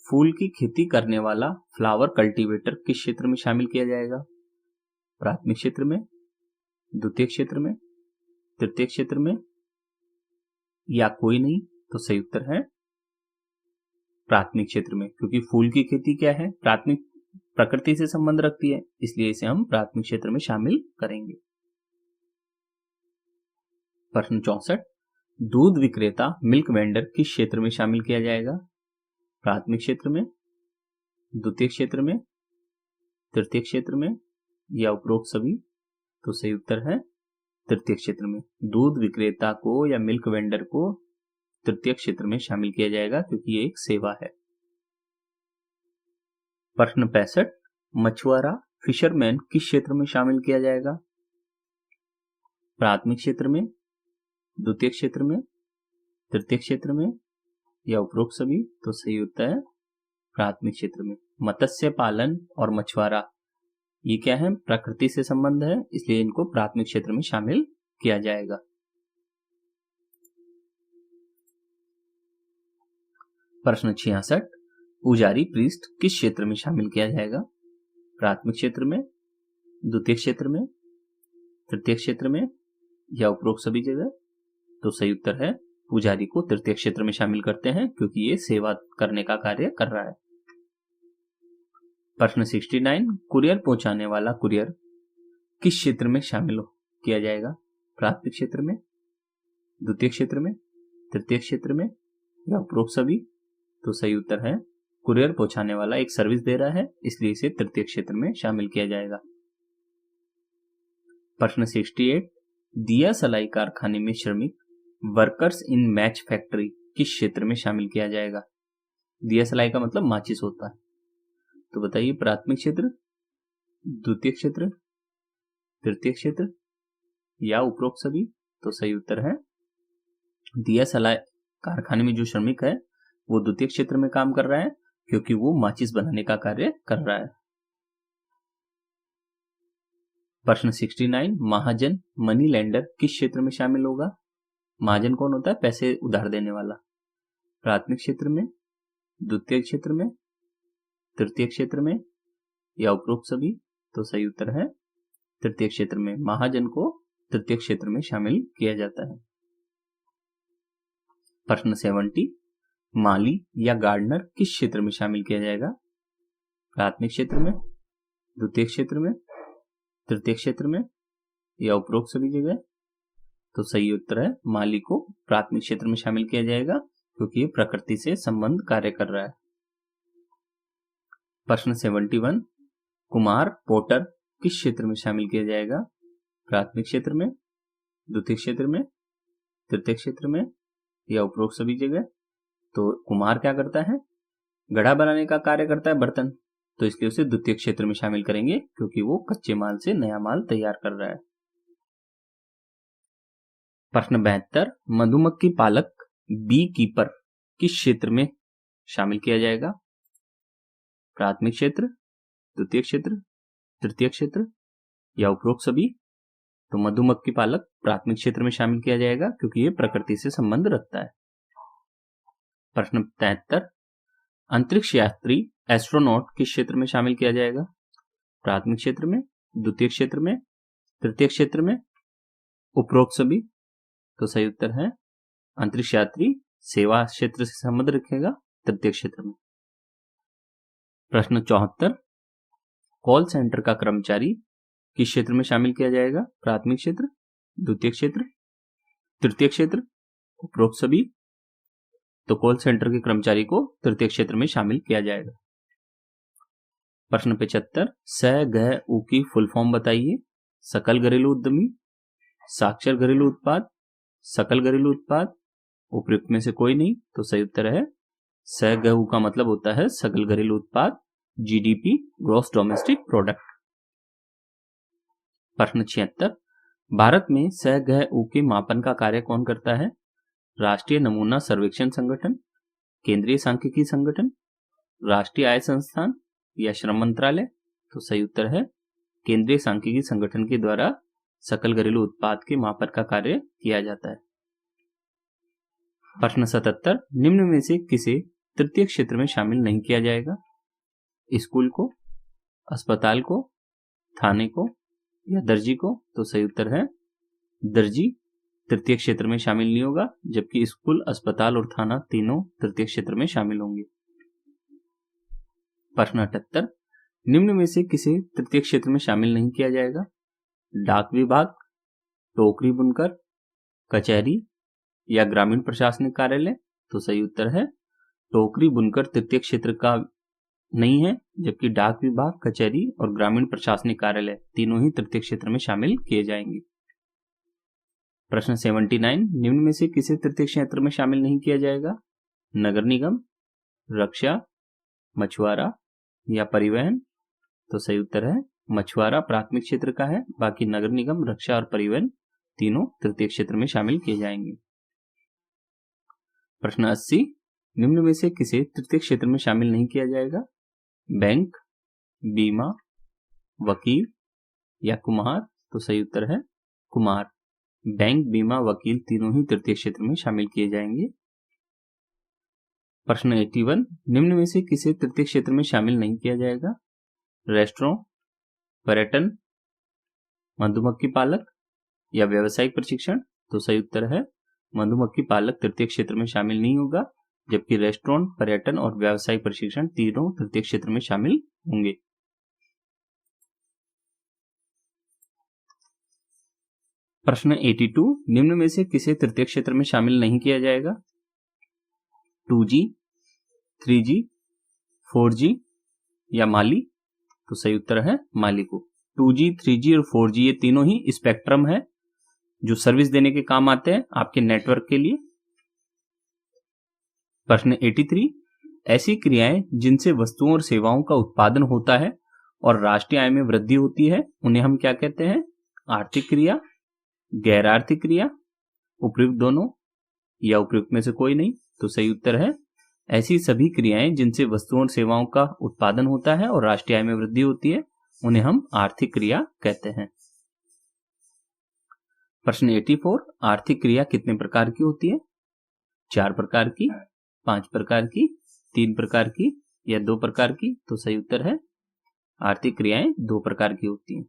फूल की खेती करने वाला फ्लावर कल्टीवेटर किस क्षेत्र में शामिल किया जाएगा? प्राथमिक क्षेत्र में, द्वितीय क्षेत्र में, तृतीय क्षेत्र में, या कोई नहीं? तो सही उत्तर है प्राथमिक क्षेत्र में, क्योंकि फूल की खेती क्या है, प्राथमिक प्रकृति से संबंध रखती है, इसलिए इसे हम प्राथमिक क्षेत्र में शामिल करेंगे। प्रश्न 64, दूध विक्रेता मिल्क वेंडर किस क्षेत्र में शामिल किया जाएगा? प्राथमिक क्षेत्र में, द्वितीय क्षेत्र में, तृतीय क्षेत्र में या उपरोक्त सभी? तो सही उत्तर है तृतीय क्षेत्र में। दूध विक्रेता को या मिल्क वेंडर को तृतीय क्षेत्र में शामिल किया जाएगा क्योंकि ये एक सेवा है। प्रश्न 65, मछुआरा फिशरमैन किस क्षेत्र में शामिल किया जाएगा? प्राथमिक क्षेत्र में, द्वितीय क्षेत्र में, तृतीय क्षेत्र में या उपरोक्त सभी? तो सही उत्तर है प्राथमिक क्षेत्र में। मत्स्य पालन और मछुआरा ये क्या है? प्रकृति से संबंध है, इसलिए इनको प्राथमिक क्षेत्र में शामिल किया जाएगा। प्रश्न 66, पुजारी प्रीस्ट किस क्षेत्र में शामिल किया जाएगा? प्राथमिक क्षेत्र में, द्वितीय क्षेत्र में, तृतीय क्षेत्र में या उपरोक्त सभी जगह? तो सही उत्तर है पुजारी को तृतीय क्षेत्र में शामिल करते हैं क्योंकि ये सेवा करने का कार्य कर रहा है। प्रश्न 69, कुरियर पहुंचाने वाला कुरियर किस क्षेत्र में शामिल किया जाएगा? प्राथमिक क्षेत्र में, द्वितीय क्षेत्र में, तृतीय क्षेत्र में या उपरोक्त सभी? तो सही उत्तर है कुरियर पहुंचाने वाला एक सर्विस दे रहा है, इसलिए इसे तृतीय क्षेत्र में शामिल किया जाएगा। प्रश्न 68, दिया सलाई कारखाने में श्रमिक वर्कर्स इन मैच फैक्ट्री किस क्षेत्र में शामिल किया जाएगा? दिया सलाई का मतलब माचिस होता है, तो बताइए प्राथमिक क्षेत्र, द्वितीय क्षेत्र, तृतीय क्षेत्र या उपरोक्त सभी? तो सही उत्तर है दिया सलाई कारखाने में जो श्रमिक है वो द्वितीय क्षेत्र में काम कर रहा है क्योंकि वो माचिस बनाने का कार्य कर रहा है। प्रश्न 69, महाजन मनी लेंडर किस क्षेत्र में शामिल होगा? महाजन कौन होता है? पैसे उधार देने वाला। प्राथमिक क्षेत्र में, द्वितीय क्षेत्र में, तृतीय क्षेत्र में या उपरोक्त सभी? तो सही उत्तर है तृतीय क्षेत्र में। महाजन को तृतीय क्षेत्र में शामिल किया जाता है। प्रश्न 70, माली या गार्डनर किस क्षेत्र में शामिल किया जाएगा? प्राथमिक क्षेत्र में, द्वितीय क्षेत्र में, तृतीय क्षेत्र में या उपरोक्त सभी जगह? तो सही उत्तर है माली को प्राथमिक क्षेत्र में शामिल किया जाएगा क्योंकि ये प्रकृति से संबंध कार्य कर रहा है। प्रश्न 71, कुमार पोटर किस क्षेत्र में शामिल किया जाएगा? प्राथमिक क्षेत्र में, द्वितीय क्षेत्र में, तृतीय क्षेत्र में या उपरोक्त सभी जगह? तो कुमार क्या करता है? घड़ा बनाने का कार्य करता है, बर्तन, तो इसलिए उसे द्वितीय क्षेत्र में शामिल करेंगे क्योंकि वो कच्चे माल से नया माल तैयार कर रहा है। प्रश्न 72, मधुमक्खी पालक बी कीपर किस क्षेत्र में शामिल किया जाएगा? प्राथमिक क्षेत्र, द्वितीय क्षेत्र, तृतीय क्षेत्र या उपरोक्त सभी? तो मधुमक्खी पालक प्राथमिक क्षेत्र में शामिल किया जाएगा क्योंकि ये प्रकृति से संबंध रखता है। प्रश्न 73, अंतरिक्ष यात्री एस्ट्रोनॉट किस क्षेत्र में शामिल किया जाएगा? प्राथमिक क्षेत्र में, द्वितीय क्षेत्र में, तृतीय क्षेत्र में, उपरोक्त सभी? तो सही उत्तर है अंतरिक्ष यात्री सेवा क्षेत्र से संबंध रखेगा तृतीय क्षेत्र में। प्रश्न 74, कॉल सेंटर का कर्मचारी किस क्षेत्र में शामिल किया जाएगा? प्राथमिक क्षेत्र, द्वितीय क्षेत्र, तृतीय क्षेत्र, उपरोक्त सभी? तो कॉल सेंटर के कर्मचारी को तृतीय क्षेत्र में शामिल किया जाएगा। प्रश्न 75, स ग उ की फुल फॉर्म बताइए। सकल घरेलू उद्यमी, साक्षर घरेलू उत्पाद, सकल घरेलू उत्पाद, उपयुक्त में से कोई नहीं, तो सही उत्तर है स ग उ का मतलब होता है सकल घरेलू उत्पाद, जीडीपी, ग्रॉस डोमेस्टिक प्रोडक्ट। प्रश्न 76, भारत में स ग उ के मापन का कार्य कौन करता है? राष्ट्रीय नमूना सर्वेक्षण संगठन, केंद्रीय सांख्यिकी संगठन, राष्ट्रीय आय संस्थान या श्रम मंत्रालय? तो सही उत्तर है केंद्रीय सांख्यिकी संगठन के द्वारा सकल घरेलू उत्पाद के मापन का कार्य किया जाता है। प्रश्न 77, निम्न में से किसे तृतीय क्षेत्र में शामिल नहीं किया जाएगा? स्कूल को, अस्पताल को, थाने को या दर्जी को? तो सही उत्तर है दर्जी तृतीय क्षेत्र में शामिल नहीं होगा, जबकि स्कूल, अस्पताल और थाना तीनों तृतीय क्षेत्र में शामिल होंगे। प्रश्न 78, निम्न में से किसे तृतीय क्षेत्र में शामिल नहीं किया जाएगा? डाक विभाग, टोकरी बुनकर, कचहरी या ग्रामीण प्रशासनिक कार्यालय? तो सही उत्तर है टोकरी बुनकर तृतीय क्षेत्र का नहीं है, जबकि डाक विभाग, कचहरी और ग्रामीण प्रशासनिक कार्यालय तीनों ही तृतीय क्षेत्र में शामिल किए जाएंगे। प्रश्न 79, निम्न में से किसे तृतीय क्षेत्र में शामिल नहीं किया जाएगा? नगर निगम, रक्षा, मछुआरा या परिवहन? तो सही उत्तर है मछुआरा प्राथमिक क्षेत्र का है, बाकी नगर निगम, रक्षा और परिवहन तीनों तृतीय क्षेत्र में शामिल किए जाएंगे। प्रश्न 80, निम्न में से किसे तृतीय क्षेत्र में शामिल नहीं किया जाएगा? बैंक, बीमा, वकील या कुम्हार? तो सही उत्तर है कुम्हार। बैंक, बीमा, वकील तीनों ही तृतीय क्षेत्र में शामिल किए जाएंगे। प्रश्न 81, निम्न में से किसे तृतीय क्षेत्र में शामिल नहीं किया जाएगा? रेस्टोरेंट, पर्यटन, मधुमक्खी पालक या व्यावसायिक प्रशिक्षण? तो सही उत्तर है मधुमक्खी पालक तृतीय क्षेत्र में शामिल नहीं होगा, जबकि रेस्टोरेंट, पर्यटन और व्यावसायिक प्रशिक्षण तीनों तृतीय क्षेत्र में शामिल होंगे। प्रश्न 82, निम्न में से किसे तृतीय क्षेत्र में शामिल नहीं किया जाएगा? 2G, 3G, 4G या माली? तो सही उत्तर है माली को। 2G, 3G और 4G ये तीनों ही स्पेक्ट्रम है जो सर्विस देने के काम आते हैं आपके नेटवर्क के लिए। प्रश्न 83, ऐसी क्रियाएं जिनसे वस्तुओं और सेवाओं का उत्पादन होता है और राष्ट्रीय आय में वृद्धि होती है, उन्हें हम क्या कहते हैं? आर्थिक क्रिया, गैर आर्थिक क्रिया, उपयुक्त दोनों या उपयुक्त में से कोई नहीं? तो सही उत्तर है ऐसी सभी क्रियाएं जिनसे वस्तुओं और सेवाओं का उत्पादन होता है और राष्ट्रीय आय में वृद्धि होती है, उन्हें हम आर्थिक क्रिया कहते हैं। प्रश्न 84, आर्थिक क्रिया कितने प्रकार की होती है? 4 प्रकार की, 5 प्रकार की, 3 प्रकार की या 2 प्रकार की? तो सही उत्तर है आर्थिक क्रियाएं 2 प्रकार की होती हैं।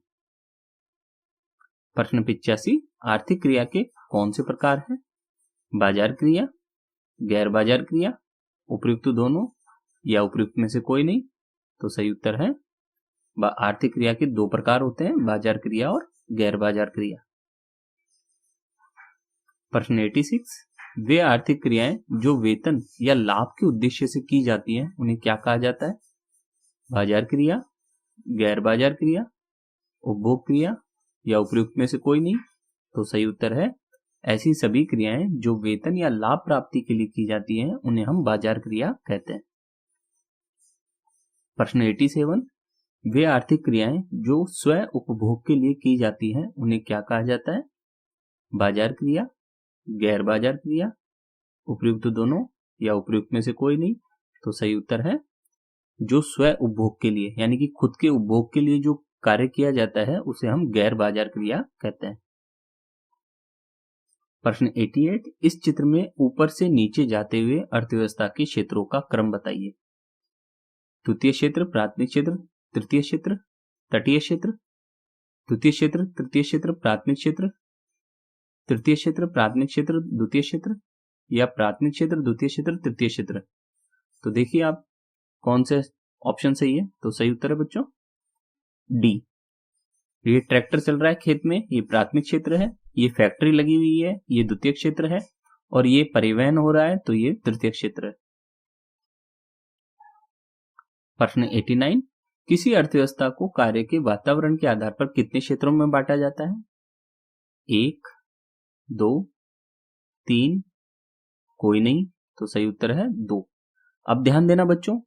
प्रश्न 85, आर्थिक क्रिया के कौन से प्रकार हैं? बाजार क्रिया, गैर बाजार क्रिया, उपयुक्त दोनों या उपयुक्त में से कोई नहीं? तो सही उत्तर है आर्थिक क्रिया के 2 प्रकार होते हैं, बाजार क्रिया और गैर बाजार क्रिया। प्रश्न 86, वे आर्थिक क्रियाएं जो वेतन या लाभ के उद्देश्य से की जाती हैं, उन्हें क्या कहा जाता है? बाजार क्रिया, गैर बाजार क्रिया, उपभोग क्रिया या उपयुक्त में से कोई नहीं? तो सही उत्तर है ऐसी सभी क्रियाएं जो वेतन या लाभ प्राप्ति के लिए की जाती हैं, उन्हें हम बाजार क्रिया कहते हैं। प्रश्न 87, वे आर्थिक क्रियाएं जो स्वयं उपभोग के लिए की जाती हैं, उन्हें क्या कहा जाता है? बाजार क्रिया, गैर बाजार क्रिया, उपयुक्त दोनों या उपयुक्त में से कोई नहीं? तो सही उत्तर है जो स्वयं उपभोग के लिए यानी कि खुद के उपभोग के लिए जो कार्य किया जाता है, उसे हम गैर बाजार क्रिया कहते हैं। प्रश्न 88, इस चित्र में ऊपर से नीचे जाते हुए अर्थव्यवस्था के क्षेत्रों का क्रम बताइए। द्वितीय क्षेत्र, प्राथमिक क्षेत्र, तृतीय क्षेत्र, तटीय क्षेत्र, द्वितीय क्षेत्र, तृतीय क्षेत्र, प्राथमिक क्षेत्र, तृतीय क्षेत्र, प्राथमिक क्षेत्र, द्वितीय क्षेत्र या प्राथमिक क्षेत्र, द्वितीय क्षेत्र, तृतीय क्षेत्र? तो देखिए आप कौन से ऑप्शन सही है? तो सही उत्तर है बच्चों डी। ये ट्रैक्टर चल रहा है खेत में, ये प्राथमिक क्षेत्र है, ये फैक्ट्री लगी हुई है, ये द्वितीय क्षेत्र है, और ये परिवहन हो रहा है, तो ये तृतीय क्षेत्र है। प्रश्न 89, किसी अर्थव्यवस्था को कार्य के वातावरण के आधार पर कितने क्षेत्रों में बांटा जाता है? 1, 2, 3, कोई नहीं? तो सही उत्तर है 2। अब ध्यान देना बच्चों,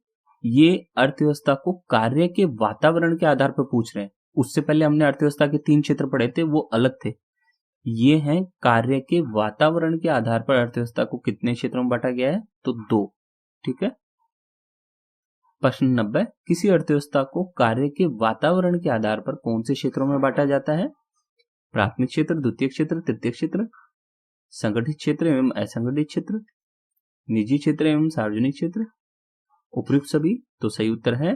ये अर्थव्यवस्था को कार्य के वातावरण के आधार पर पूछ रहे हैं। उससे पहले हमने अर्थव्यवस्था के 3 क्षेत्र पढ़े थे, वो अलग थे। ये हैं कार्य के वातावरण के आधार पर अर्थव्यवस्था को कितने क्षेत्रों में बांटा गया है? तो 2। ठीक है। प्रश्न 90, किसी अर्थव्यवस्था को कार्य के वातावरण के आधार पर कौन से क्षेत्रों में बांटा जाता है? प्राथमिक क्षेत्र, द्वितीय क्षेत्र, तृतीय क्षेत्र, संगठित क्षेत्र एवं असंगठित क्षेत्र, निजी क्षेत्र एवं सार्वजनिक क्षेत्र, उपयुक्त सभी? तो सही उत्तर है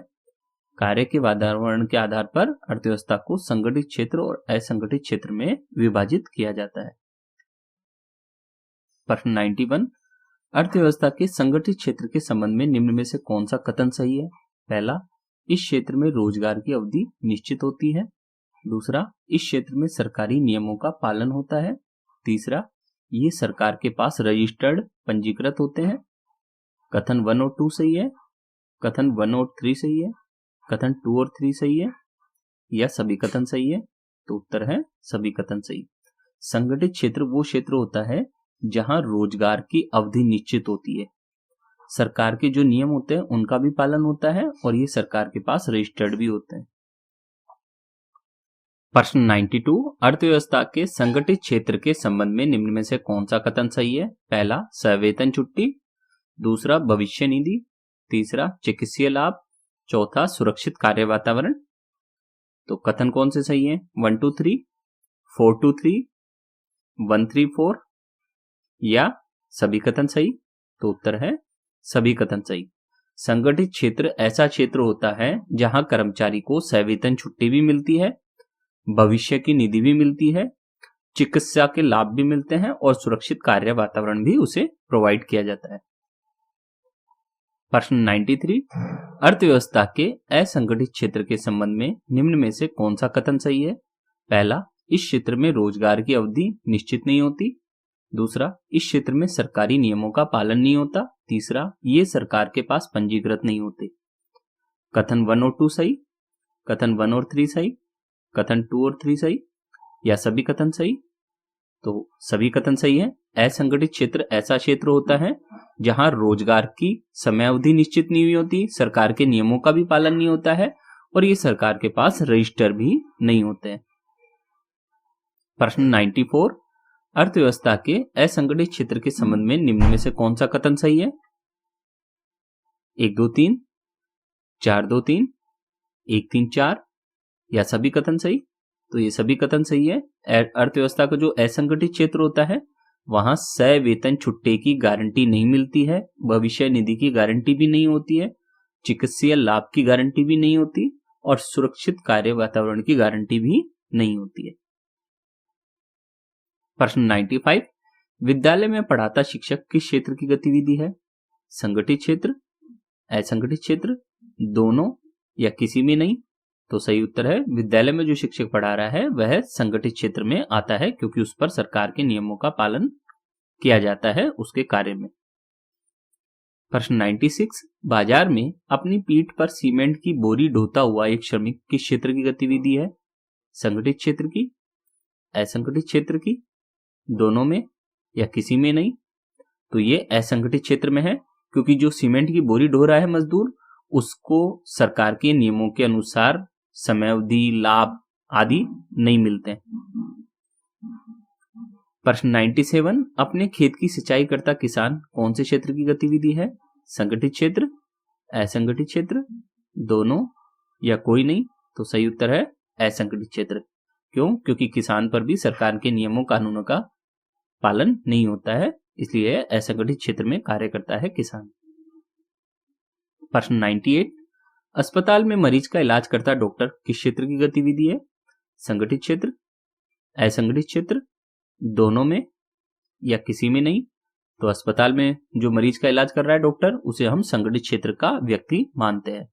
कार्य के वातावरण के आधार पर अर्थव्यवस्था को संगठित क्षेत्र और असंगठित क्षेत्र में विभाजित किया जाता है। प्रश्न 91, अर्थव्यवस्था के संगठित क्षेत्र के संबंध में निम्न में से कौन सा कथन सही है? पहला, इस क्षेत्र में रोजगार की अवधि निश्चित होती है। दूसरा, इस क्षेत्र में सरकारी नियमों का पालन होता है। तीसरा, ये सरकार के पास रजिस्टर्ड पंजीकृत होते हैं। कथन 1 और 2 सही है, कथन 1 और 3 सही है, कथन 2 और 3 सही है, या सभी कथन सही है? तो उत्तर है सभी कथन सही। संगठित क्षेत्र वो क्षेत्र होता है जहां रोजगार की अवधि निश्चित होती है, सरकार के जो नियम होते हैं उनका भी पालन होता है और ये सरकार के पास रजिस्टर्ड भी होते हैं। प्रश्न 92, अर्थव्यवस्था के संगठित क्षेत्र के संबंध में निम्न में से कौन सा कथन सही है? पहला, सवेतन छुट्टी, दूसरा, भविष्य निधि, तीसरा, चिकित्सीय लाभ, चौथा, सुरक्षित कार्य वातावरण। तो कथन कौन से सही है? 1 2 3, 4 2 3, 1 3 4, या सभी कथन सही? तो उत्तर है सभी कथन सही। संगठित क्षेत्र ऐसा क्षेत्र होता है जहां कर्मचारी को सवेतन छुट्टी भी मिलती है, भविष्य की निधि भी मिलती है, चिकित्सा के लाभ भी मिलते हैं और सुरक्षित कार्य वातावरण भी उसे प्रोवाइड किया जाता है। प्रश्न 93, अर्थव्यवस्था के असंगठित क्षेत्र के संबंध में निम्न में से कौन सा कथन सही है? पहला, इस क्षेत्र में रोजगार की अवधि निश्चित नहीं होती, दूसरा, इस क्षेत्र में सरकारी नियमों का पालन नहीं होता, तीसरा, ये सरकार के पास पंजीकृत नहीं होते। कथन 1 और 2 सही, कथन 1 और 3 सही, कथन 2 और 3 सही, या सभी कथन सही? तो सभी कथन सही है। असंगठित क्षेत्र ऐसा क्षेत्र होता है जहां रोजगार की समयावधि निश्चित नहीं हुई होती, सरकार के नियमों का भी पालन नहीं होता है और ये सरकार के पास रजिस्टर भी नहीं होते हैं। प्रश्न 94, अर्थव्यवस्था के असंगठित क्षेत्र के संबंध में निम्न में से कौन सा कथन सही है? 1 2 3, 4 2 3, 1 3 4, या सभी कथन सही? तो ये सभी कथन सही है। अर्थव्यवस्था का जो असंगठित क्षेत्र होता है वहां सवेतन छुट्टी की गारंटी नहीं मिलती है, भविष्य निधि की गारंटी भी नहीं होती है, चिकित्सीय लाभ की गारंटी भी नहीं होती और सुरक्षित कार्य वातावरण की गारंटी भी नहीं होती है। प्रश्न 95, विद्यालय में पढ़ाता शिक्षक किस क्षेत्र की गतिविधि है? संगठित क्षेत्र, असंगठित क्षेत्र, दोनों, या किसी में नहीं? तो सही उत्तर है विद्यालय में जो शिक्षक पढ़ा रहा है वह संगठित क्षेत्र में आता है क्योंकि उस पर सरकार के नियमों का पालन किया जाता है उसके कार्य में। प्रश्न 96, बाजार में अपनी पीठ पर सीमेंट की बोरी ढोता हुआ एक श्रमिक किस क्षेत्र की गतिविधि है? संगठित क्षेत्र की, असंगठित क्षेत्र की, दोनों में, या किसी में नहीं? तो ये असंगठित क्षेत्र में है क्योंकि जो सीमेंट की बोरी ढो रहा है मजदूर उसको सरकार के नियमों के अनुसार समयावधि, लाभ आदि नहीं मिलते। प्रश्न 97, अपने खेत की सिंचाई करता किसान कौन से क्षेत्र की गतिविधि है? संगठित क्षेत्र, असंगठित क्षेत्र, दोनों, या कोई नहीं? तो सही उत्तर है असंगठित क्षेत्र। क्यों? क्योंकि किसान पर भी सरकार के नियमों कानूनों का पालन नहीं होता है, इसलिए असंगठित क्षेत्र में कार्य करता है किसान। प्रश्न 98, अस्पताल में मरीज का इलाज करता डॉक्टर किस क्षेत्र की गतिविधि है? संगठित क्षेत्र, असंगठित क्षेत्र, दोनों में, या किसी में नहीं? तो अस्पताल में जो मरीज का इलाज कर रहा है डॉक्टर उसे हम संगठित क्षेत्र का व्यक्ति मानते हैं।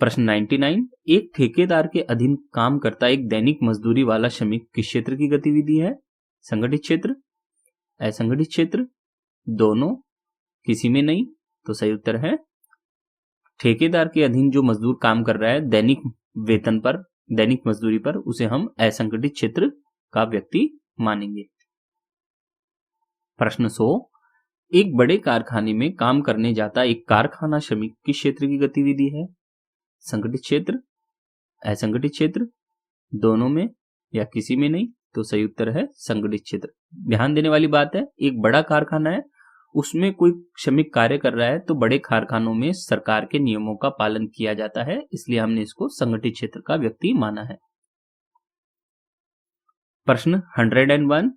प्रश्न 99, एक ठेकेदार के अधीन काम करता एक दैनिक मजदूरी वाला श्रमिक किस क्षेत्र की गतिविधि है? संगठित क्षेत्र, असंगठित क्षेत्र, दोनों, किसी में नहीं? तो सही उत्तर है ठेकेदार के अधीन जो मजदूर काम कर रहा है दैनिक वेतन पर, दैनिक मजदूरी पर, उसे हम असंगठित क्षेत्र का व्यक्ति मानेंगे। प्रश्न 100, एक बड़े कारखाने में काम करने जाता एक कारखाना श्रमिक किस क्षेत्र की गतिविधि है? संगठित क्षेत्र, असंगठित क्षेत्र, दोनों में, या किसी में नहीं? तो सही उत्तर है संगठित क्षेत्र। ध्यान देने वाली बात है, एक बड़ा कारखाना है उसमें कोई श्रमिक कार्य कर रहा है तो बड़े कारखानों में सरकार के नियमों का पालन किया जाता है, इसलिए हमने इसको संगठित क्षेत्र का व्यक्ति माना है। प्रश्न 101,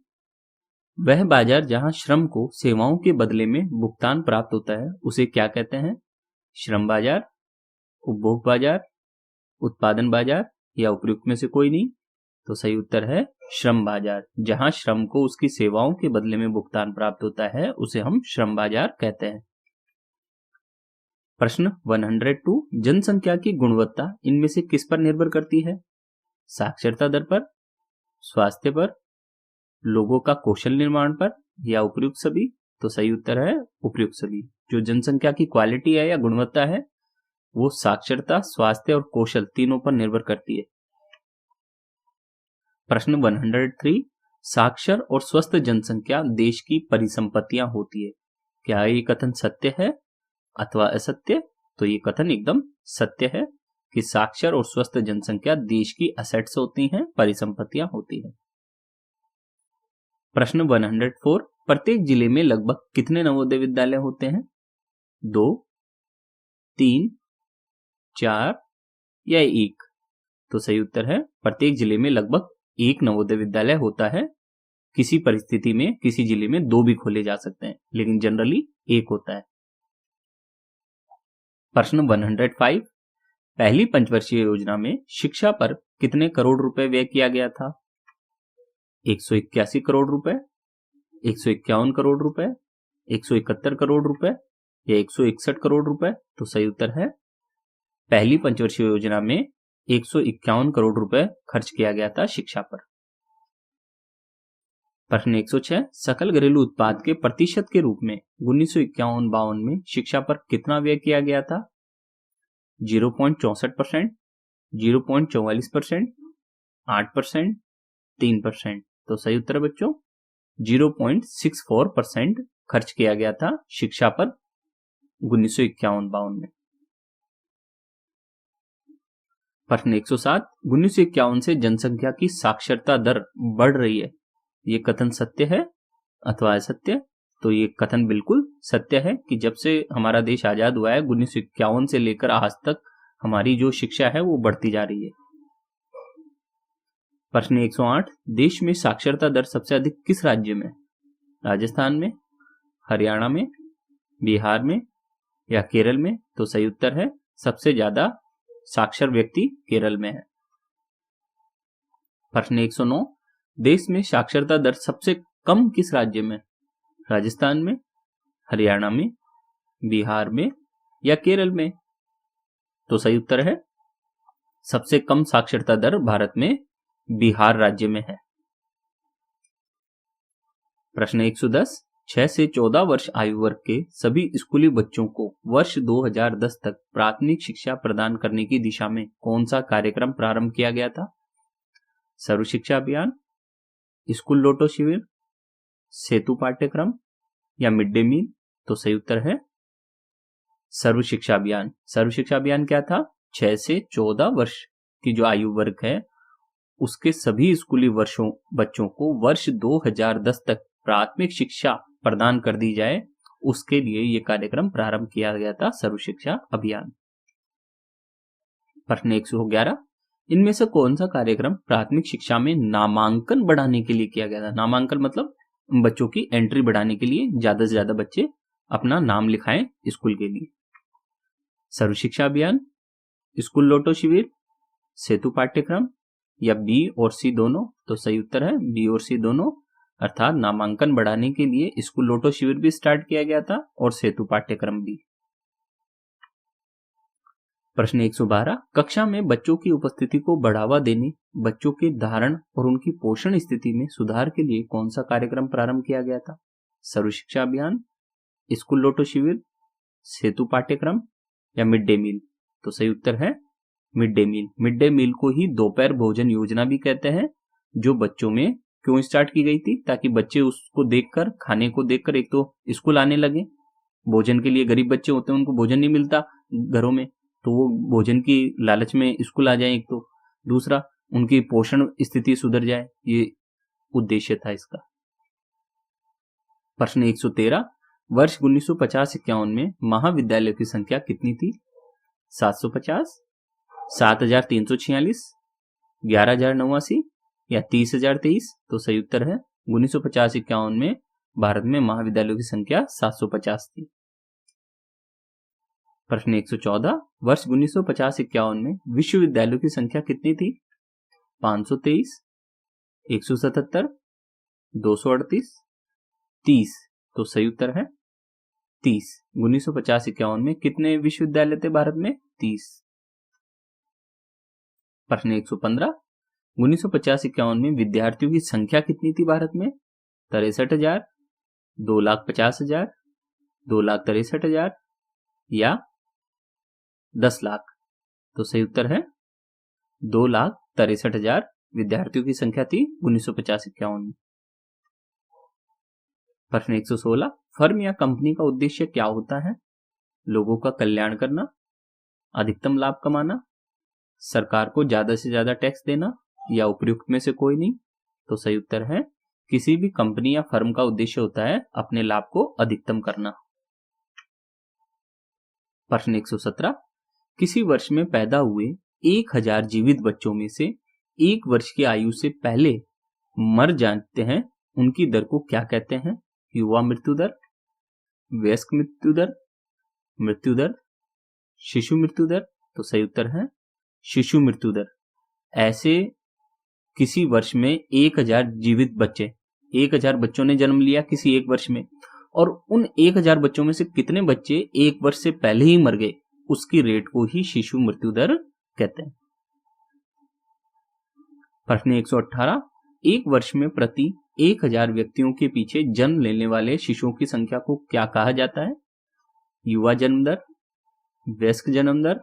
वह बाजार जहां श्रम को सेवाओं के बदले में भुगतान प्राप्त होता है उसे क्या कहते हैं? श्रम बाजार, उपभोग बाजार, उत्पादन बाजार, या उपयुक्त में से कोई नहीं? तो सही उत्तर है श्रम बाजार। जहां श्रम को उसकी सेवाओं के बदले में भुगतान प्राप्त होता है उसे हम श्रम बाजार कहते हैं। प्रश्न 102, जनसंख्या की गुणवत्ता इनमें से किस पर निर्भर करती है? साक्षरता दर पर, स्वास्थ्य पर, लोगों का कौशल निर्माण पर या उपयुक्त सभी? तो सही उत्तर है उपयुक्त सभी। जो जनसंख्या की क्वालिटी है या गुणवत्ता है वो साक्षरता, स्वास्थ्य और कौशल तीनों पर निर्भर करती है। प्रश्न 103, साक्षर और स्वस्थ जनसंख्या देश की परिसंपत्तियां होती है। क्या ये कथन सत्य है अथवा असत्य? तो ये कथन एकदम सत्य है कि साक्षर और स्वस्थ जनसंख्या देश की असेट्स होती हैं, परिसंपत्तियां होती हैं। प्रश्न 104, प्रत्येक जिले में लगभग कितने नवोदय विद्यालय होते हैं? 2, 3, 4 या 1? तो सही उत्तर है प्रत्येक जिले में लगभग 1 नवोदय विद्यालय होता है। किसी परिस्थिति में किसी जिले में 2 भी खोले जा सकते हैं, लेकिन जनरली 1 होता है। प्रश्न 105, पहली पंचवर्षीय योजना में शिक्षा पर कितने करोड़ रुपए व्यय किया गया था? 181 करोड़ रुपए, 151 करोड़ रुपए, 171 करोड़ रुपए या 161 करोड़ रुपए? तो सही उत्तर है पहली पंचवर्षीय योजना में 151 करोड़ रुपए खर्च किया गया था शिक्षा पर। प्रश्न 106, सकल घरेलू उत्पाद के प्रतिशत के रूप में 1951-52 में शिक्षा पर कितना व्यय किया गया था? 0.64%, 0.44%, 8%, 3%? तो सही उत्तर है बच्चों 0.64% खर्च किया गया था शिक्षा पर 1951-52 में। प्रश्न 107, 1951 से जनसंख्या की साक्षरता दर बढ़ रही है, ये कथन सत्य है अथवा असत्य? तो ये कथन बिल्कुल सत्य है कि जब से हमारा देश आजाद हुआ है 1951 से लेकर आज तक हमारी जो शिक्षा है वो बढ़ती जा रही है। प्रश्न 108, देश में साक्षरता दर सबसे अधिक किस राज्य में? राजस्थान में, हरियाणा में, बिहार में या केरल में? तो सही उत्तर है सबसे ज्यादा साक्षर व्यक्ति केरल में है। प्रश्न 109, देश में साक्षरता दर सबसे कम किस राज्य में? राजस्थान में, हरियाणा में, बिहार में या केरल में? तो सही उत्तर है सबसे कम साक्षरता दर भारत में बिहार राज्य में है। प्रश्न 110, 6 से 14 वर्ष आयु वर्ग के सभी स्कूली बच्चों को वर्ष 2010 तक प्राथमिक शिक्षा प्रदान करने की दिशा में कौन सा कार्यक्रम प्रारंभ किया गया था? सर्व शिक्षा अभियान, स्कूल लोटो शिविर, सेतु पाठ्यक्रम या मिड डे मील? तो सही उत्तर है सर्व शिक्षा अभियान। सर्व शिक्षा अभियान क्या था? 6 से 14 वर्ष की जो आयु वर्ग है उसके सभी स्कूली बच्चों को वर्ष 2010 तक प्राथमिक शिक्षा प्रदान कर दी जाए, उसके लिए यह कार्यक्रम प्रारंभ किया गया था, सर्व शिक्षा अभियान। प्रश्न 111, इनमें से कौन सा कार्यक्रम प्राथमिक शिक्षा में नामांकन बढ़ाने के लिए किया गया था? नामांकन मतलब बच्चों की एंट्री बढ़ाने के लिए, ज्यादा से ज्यादा बच्चे अपना नाम लिखाएं स्कूल के लिए। सर्व शिक्षा अभियान, स्कूल लोटो शिविर, सेतु पाठ्यक्रम या बी और सी दोनों? तो सही उत्तर है बी और सी दोनों, अर्थात नामांकन बढ़ाने के लिए स्कूल लोटो शिविर भी स्टार्ट किया गया था और सेतु पाठ्यक्रम भी। प्रश्न 112, कक्षा में बच्चों की उपस्थिति को बढ़ावा देने, बच्चों के धारण और उनकी पोषण स्थिति में सुधार के लिए कौन सा कार्यक्रम प्रारंभ किया गया था? सर्व शिक्षा अभियान, स्कूल लोटो शिविर, सेतु पाठ्यक्रम या मिड डे मील? तो सही उत्तर है mid day meal. Mid day meal को ही दोपहर भोजन योजना भी कहते हैं, जो बच्चों में क्यों स्टार्ट की गई थी? ताकि बच्चे उसको देखकर, खाने को देखकर एक तो स्कूल आने लगे। भोजन के लिए गरीब बच्चे होते हैं, उनको भोजन नहीं मिलता घरों में, तो वो भोजन की लालच में स्कूल आ जाए एक तो, दूसरा उनकी पोषण स्थिति सुधर जाए, ये उद्देश्य था इसका। प्रश्न 113, वर्ष 1950-51 में महाविद्यालयों की संख्या कितनी थी? 750, 7346, 11089 या 30023? तो सही उत्तर है 1950-51 में भारत में महाविद्यालयों की संख्या 750 थी। प्रश्न 114, वर्ष 1950-51 में विश्वविद्यालयों की संख्या कितनी थी? 523, 177, 238, 30? तो सही उत्तर है 30। 1950-51 में कितने विश्वविद्यालय थे भारत में? 30। प्रश्न 115, 1950-51 में विद्यार्थियों की संख्या कितनी थी भारत में? 63,000, 2,50,000, 2,63,000 या 10 लाख। तो सही उत्तर है 2,63,000 विद्यार्थियों की संख्या थी 1950-51 में। प्रश्न 116, फर्म या कंपनी का उद्देश्य क्या होता है? लोगों का कल्याण करना, अधिकतम लाभ कमाना, सरकार को ज्यादा से ज्यादा टैक्स देना या उपयुक्त में से कोई नहीं। तो सही उत्तर है किसी भी कंपनी या फर्म का उद्देश्य होता है अपने लाभ को अधिकतम करना। प्रश्न 117, किसी वर्ष में पैदा हुए 1,000 जीवित बच्चों में से 1 वर्ष की आयु से पहले मर जाते हैं, उनकी दर को क्या कहते हैं? युवा मृत्यु दर, वयस्क मृत्यु दर, मृत्यु दर, शिशु मृत्यु दर। तो सही उत्तर है शिशु मृत्यु दर। ऐसे किसी वर्ष में 1,000 जीवित बच्चे, 1,000 बच्चों ने जन्म लिया किसी एक वर्ष में, और उन 1,000 बच्चों में से कितने बच्चे 1 वर्ष से पहले ही मर गए, उसकी रेट को ही शिशु मृत्यु दर कहते हैं। प्रश्न 118, एक वर्ष में प्रति 1,000 व्यक्तियों के पीछे जन्म लेने वाले शिशुओं की संख्या को क्या कहा जाता है? युवा जन्म दर, वयस्क जन्म दर,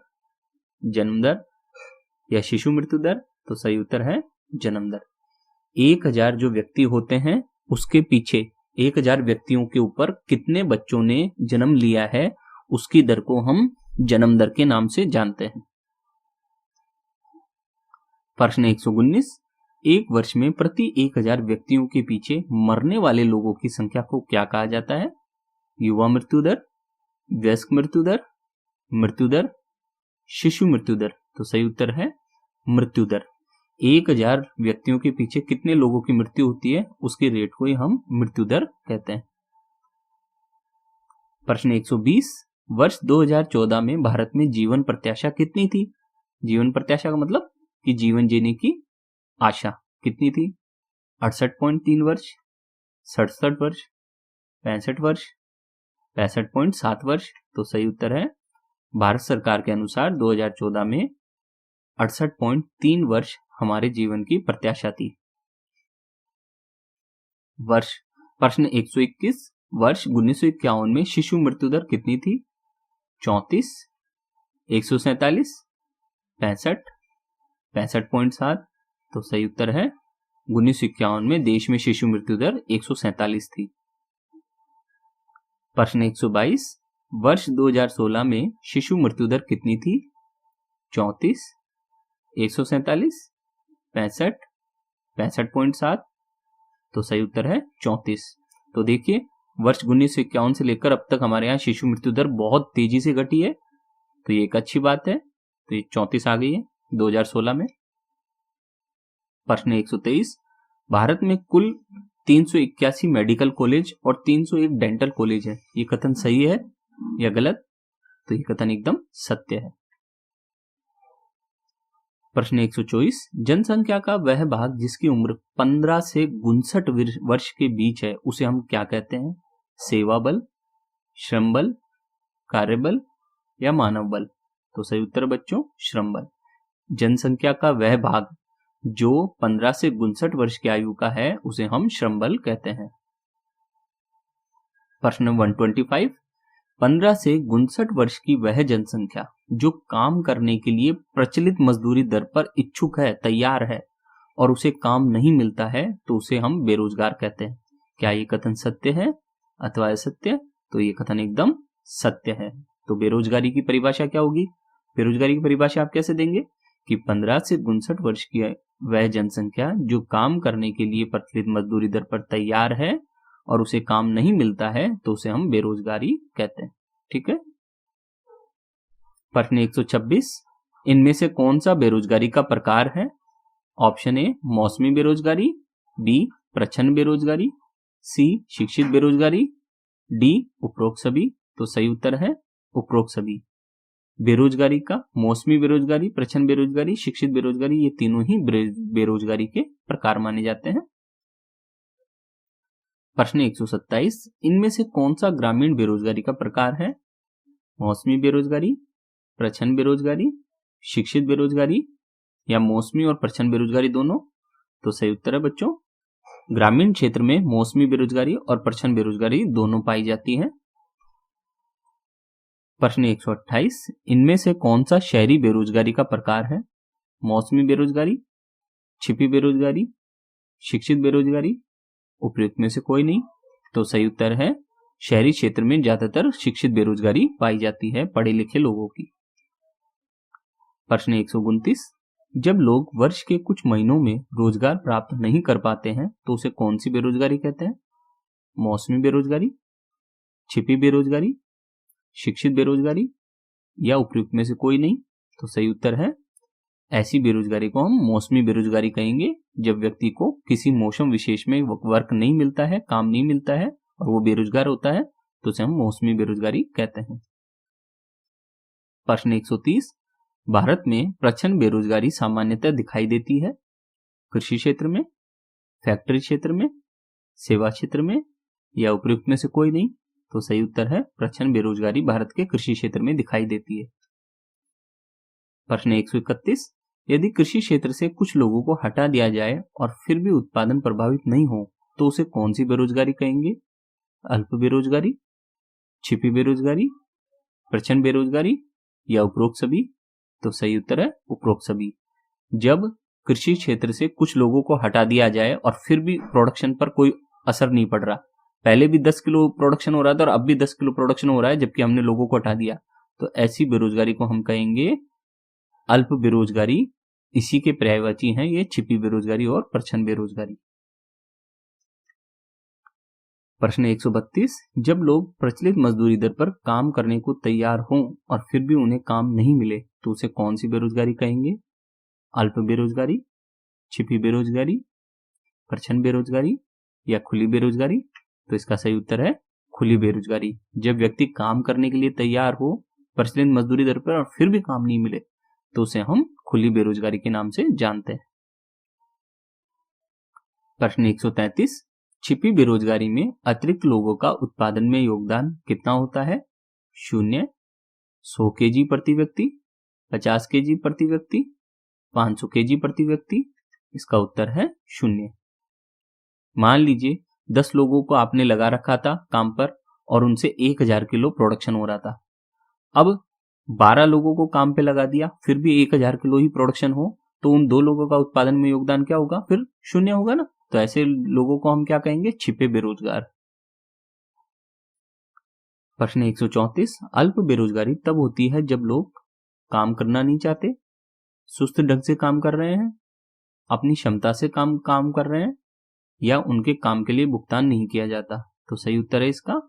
जन्म दर या शिशु मृत्यु दर। तो सही उत्तर है जन्म दर। 1,000 जो व्यक्ति होते हैं उसके पीछे 1,000 व्यक्तियों के ऊपर कितने बच्चों ने जन्म लिया है, उसकी दर को हम जन्म दर के नाम से जानते हैं। प्रश्न 119, एक वर्ष में प्रति 1,000 व्यक्तियों के पीछे मरने वाले लोगों की संख्या को क्या कहा जाता है? युवा मृत्यु दर, वयस्क मृत्यु दर, मृत्यु दर, शिशु मृत्यु दर। तो सही उत्तर है मृत्यु दर। 1,000 व्यक्तियों के पीछे कितने लोगों की मृत्यु होती है, उसके रेट को ही हम मृत्यु दर कहते हैं। प्रश्न 120, वर्ष 2014 में भारत में जीवन प्रत्याशा कितनी थी? जीवन प्रत्याशा का मतलब कि जीवन जीने की आशा कितनी थी? 68.3 वर्ष, 67 वर्ष, 65 वर्ष, 65.7 वर्ष। तो सही उत्तर है भारत सरकार के अनुसार 2014 में 68.3 वर्ष हमारे जीवन की प्रत्याशा थी। वर्ष प्रश्न 121, वर्ष 1951 में शिशु मृत्यु दर कितनी थी? 34, 147, 65, 65.7। तो सही उत्तर है 1951 में देश में शिशु मृत्यु दर 147 थी। प्रश्न 122, वर्ष 2016 में शिशु मृत्यु दर कितनी थी? 34, 147, 65, 65.7। तो सही उत्तर है 34। तो देखिए वर्ष 1951 से लेकर अब तक हमारे यहाँ शिशु मृत्यु दर बहुत तेजी से घटी है, तो ये एक अच्छी बात है। तो ये 34 आ गई है 2016 में। प्रश्न 123, भारत में कुल 381 मेडिकल कॉलेज और 301 डेंटल कॉलेज है, ये कथन सही है या गलत? तो ये कथन एकदम सत्य है। प्रश्न 124, जनसंख्या का वह भाग जिसकी उम्र 15 से 59 वर्ष के बीच है उसे हम क्या कहते हैं? सेवा बल, श्रम बल, कार्यबल या मानव बल? तो सही उत्तर बच्चों श्रम बल। जनसंख्या का वह भाग जो 15 से 59 वर्ष की आयु का है उसे हम श्रम बल कहते हैं। प्रश्न 125, 15 से 59 वर्ष की वह जनसंख्या जो काम करने के लिए प्रचलित मजदूरी दर पर इच्छुक है, तैयार है, और उसे काम नहीं मिलता है, तो उसे हम बेरोजगार कहते हैं। क्या ये कथन सत्य है अथवा असत्य? तो ये कथन एकदम सत्य है। तो बेरोजगारी की परिभाषा क्या होगी? बेरोजगारी की परिभाषा आप कैसे देंगे कि 15 से 59 वर्ष की वह जनसंख्या जो काम करने के लिए प्रचलित मजदूरी दर पर तैयार है और उसे काम नहीं मिलता है, तो उसे हम बेरोजगारी कहते हैं। ठीक है। प्रश्न 126, इनमें से कौन सा बेरोजगारी का प्रकार है? ऑप्शन ए मौसमी बेरोजगारी, बी प्रच्छन्न बेरोजगारी, सी शिक्षित बेरोजगारी, डी उपरोक्त सभी। तो सही उत्तर है उपरोक्त सभी। बेरोजगारी का मौसमी बेरोजगारी, प्रच्छन्न बेरोजगारी, शिक्षित बेरोजगारी, ये तीनों ही बेरोजगारी के प्रकार माने जाते हैं। प्रश्न 127, इनमें से कौन सा ग्रामीण बेरोजगारी का प्रकार है? मौसमी बेरोजगारी, प्रच्छन्न बेरोजगारी, शिक्षित बेरोजगारी या मौसमी और प्रच्छन्न बेरोजगारी दोनों? तो सही उत्तर है बच्चों, ग्रामीण क्षेत्र में मौसमी बेरोजगारी और प्रच्छन्न बेरोजगारी दोनों पाई जाती है। प्रश्न 128, इनमें से कौन सा शहरी बेरोजगारी का प्रकार है? मौसमी बेरोजगारी, छिपी बेरोजगारी, शिक्षित बेरोजगारी, उपयुक्त में से कोई नहीं? तो सही उत्तर है, शहरी क्षेत्र में ज्यादातर शिक्षित बेरोजगारी पाई जाती है, पढ़े लिखे लोगों की। प्रश्न 129, जब लोग वर्ष के कुछ महीनों में रोजगार प्राप्त नहीं कर पाते हैं तो उसे कौन सी बेरोजगारी कहते हैं? मौसमी बेरोजगारी, छिपी बेरोजगारी, शिक्षित बेरोजगारी या उपयुक्त में से कोई नहीं? तो सही उत्तर है, ऐसी बेरोजगारी को हम मौसमी बेरोजगारी कहेंगे, जब व्यक्ति को किसी मौसम विशेष में वर्क नहीं मिलता है, काम नहीं मिलता है और वो बेरोजगार होता है, तो उसे हम मौसमी बेरोजगारी कहते हैं। प्रश्न 130, भारत में प्रच्छन्न बेरोजगारी सामान्यतः दिखाई देती है कृषि क्षेत्र में, फैक्ट्री क्षेत्र में, सेवा क्षेत्र में या उपयुक्त में से कोई नहीं? तो सही उत्तर है, प्रच्छन्न बेरोजगारी भारत के कृषि क्षेत्र में दिखाई देती है। प्रश्न 131, यदि कृषि क्षेत्र से कुछ लोगों को हटा दिया जाए और फिर भी उत्पादन प्रभावित नहीं हो तो उसे कौन सी बेरोजगारी कहेंगे? अल्प बेरोजगारी, छिपी बेरोजगारी, प्रच्छन्न बेरोजगारी या उपरोक्त सभी? तो सही उत्तर है, उपरोक्त सभी। जब कृषि क्षेत्र से कुछ लोगों को हटा दिया जाए और फिर भी प्रोडक्शन पर कोई असर नहीं पड़ रहा, पहले भी 10 किलो प्रोडक्शन हो रहा था और अब भी 10 किलो प्रोडक्शन हो रहा है जबकि हमने लोगों को हटा दिया, तो ऐसी बेरोजगारी को हम कहेंगे अल्प बेरोजगारी। इसी के पर्यायवाची हैं ये छिपी बेरोजगारी और प्रच्छन्न बेरोजगारी। प्रश्न 132, जब लोग प्रचलित मजदूरी दर पर काम करने को तैयार हों और फिर भी उन्हें काम नहीं मिले तो उसे कौन सी बेरोजगारी कहेंगे? अल्प बेरोजगारी, छिपी बेरोजगारी, प्रच्छन्न बेरोजगारी या खुली बेरोजगारी? तो इसका सही उत्तर है खुली बेरोजगारी। जब व्यक्ति काम करने के लिए तैयार हो प्रचलित मजदूरी दर पर और फिर भी काम नहीं मिले तो उसे हम खुली बेरोजगारी के नाम से जानते हैं। प्रश्न 133, छिपी बेरोजगारी में अतिरिक्त लोगों का उत्पादन में योगदान कितना होता है? 0, 100 केजी प्रति व्यक्ति, 50 केजी प्रति व्यक्ति, 500 केजी प्रति व्यक्ति? इसका उत्तर है 0। मान लीजिए 10 लोगों को आपने लगा रखा था काम पर और उनसे 1000 किलो प्रोडक्शन हो रहा था। अब 12 लोगों को काम पे लगा दिया, फिर भी 1000 किलो ही प्रोडक्शन हो, तो उन 2 लोगों का उत्पादन में योगदान क्या होगा? फिर 0 होगा ना। तो ऐसे लोगों को हम क्या कहेंगे? छिपे बेरोजगार। प्रश्न 134, अल्प बेरोजगारी तब होती है जब लोग काम करना नहीं चाहते, सुस्त ढंग से काम कर रहे हैं, अपनी क्षमता से काम कर रहे हैं या उनके काम के लिए भुगतान नहीं किया जाता। तो सही उत्तर है इसका,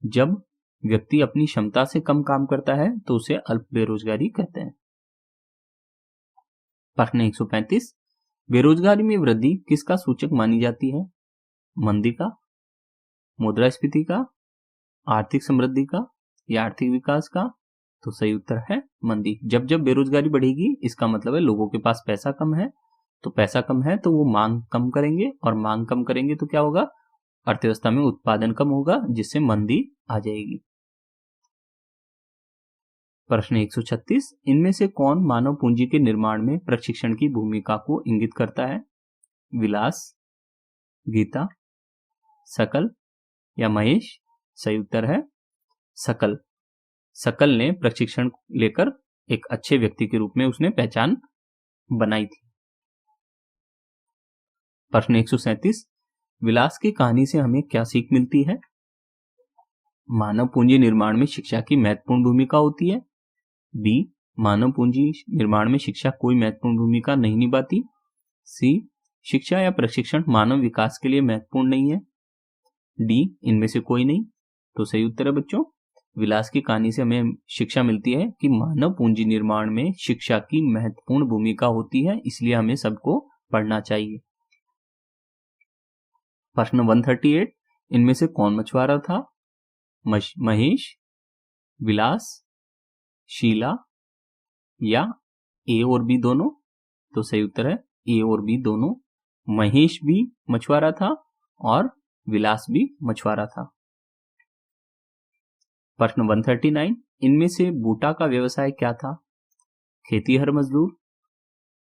जब व्यक्ति अपनी क्षमता से कम काम करता है तो उसे अल्प बेरोजगारी कहते हैं। प्रश्न 135, बेरोजगारी में वृद्धि किसका सूचक मानी जाती है? मंदी का, मुद्रास्फीति का, आर्थिक समृद्धि का या आर्थिक विकास का? तो सही उत्तर है मंदी। जब जब बेरोजगारी बढ़ेगी इसका मतलब है लोगों के पास पैसा कम है, तो पैसा कम है तो वो मांग कम करेंगे और मांग कम करेंगे तो क्या होगा? अर्थव्यवस्था में उत्पादन कम होगा जिससे मंदी आ जाएगी। प्रश्न 136, इनमें से कौन मानव पूंजी के निर्माण में प्रशिक्षण की भूमिका को इंगित करता है? विलास, गीता, सकल या महेश? सही उत्तर है सकल। सकल ने प्रशिक्षण लेकर एक अच्छे व्यक्ति के रूप में उसने पहचान बनाई थी। प्रश्न 137, विलास की कहानी से हमें क्या सीख मिलती है? मानव पूंजी निर्माण में शिक्षा की महत्वपूर्ण भूमिका होती है। बी, मानव पूंजी निर्माण में शिक्षा कोई महत्वपूर्ण भूमिका नहीं निभाती। सी, शिक्षा या प्रशिक्षण मानव विकास के लिए महत्वपूर्ण नहीं है। डी, इनमें से कोई नहीं। तो सही उत्तर है बच्चों, विलास की कहानी से हमें शिक्षा मिलती है कि मानव पूंजी निर्माण में शिक्षा की महत्वपूर्ण भूमिका होती है, इसलिए हमें सबको पढ़ना चाहिए। प्रश्न 138, इनमें से कौन मछुआरा था? महेश, विलास, शीला या ए और बी दोनों? तो सही उत्तर है ए और बी दोनों। महेश भी मछुआरा था और विलास भी मछुआरा था। प्रश्न 139, इनमें से बूटा का व्यवसाय क्या था? खेतीहर मजदूर,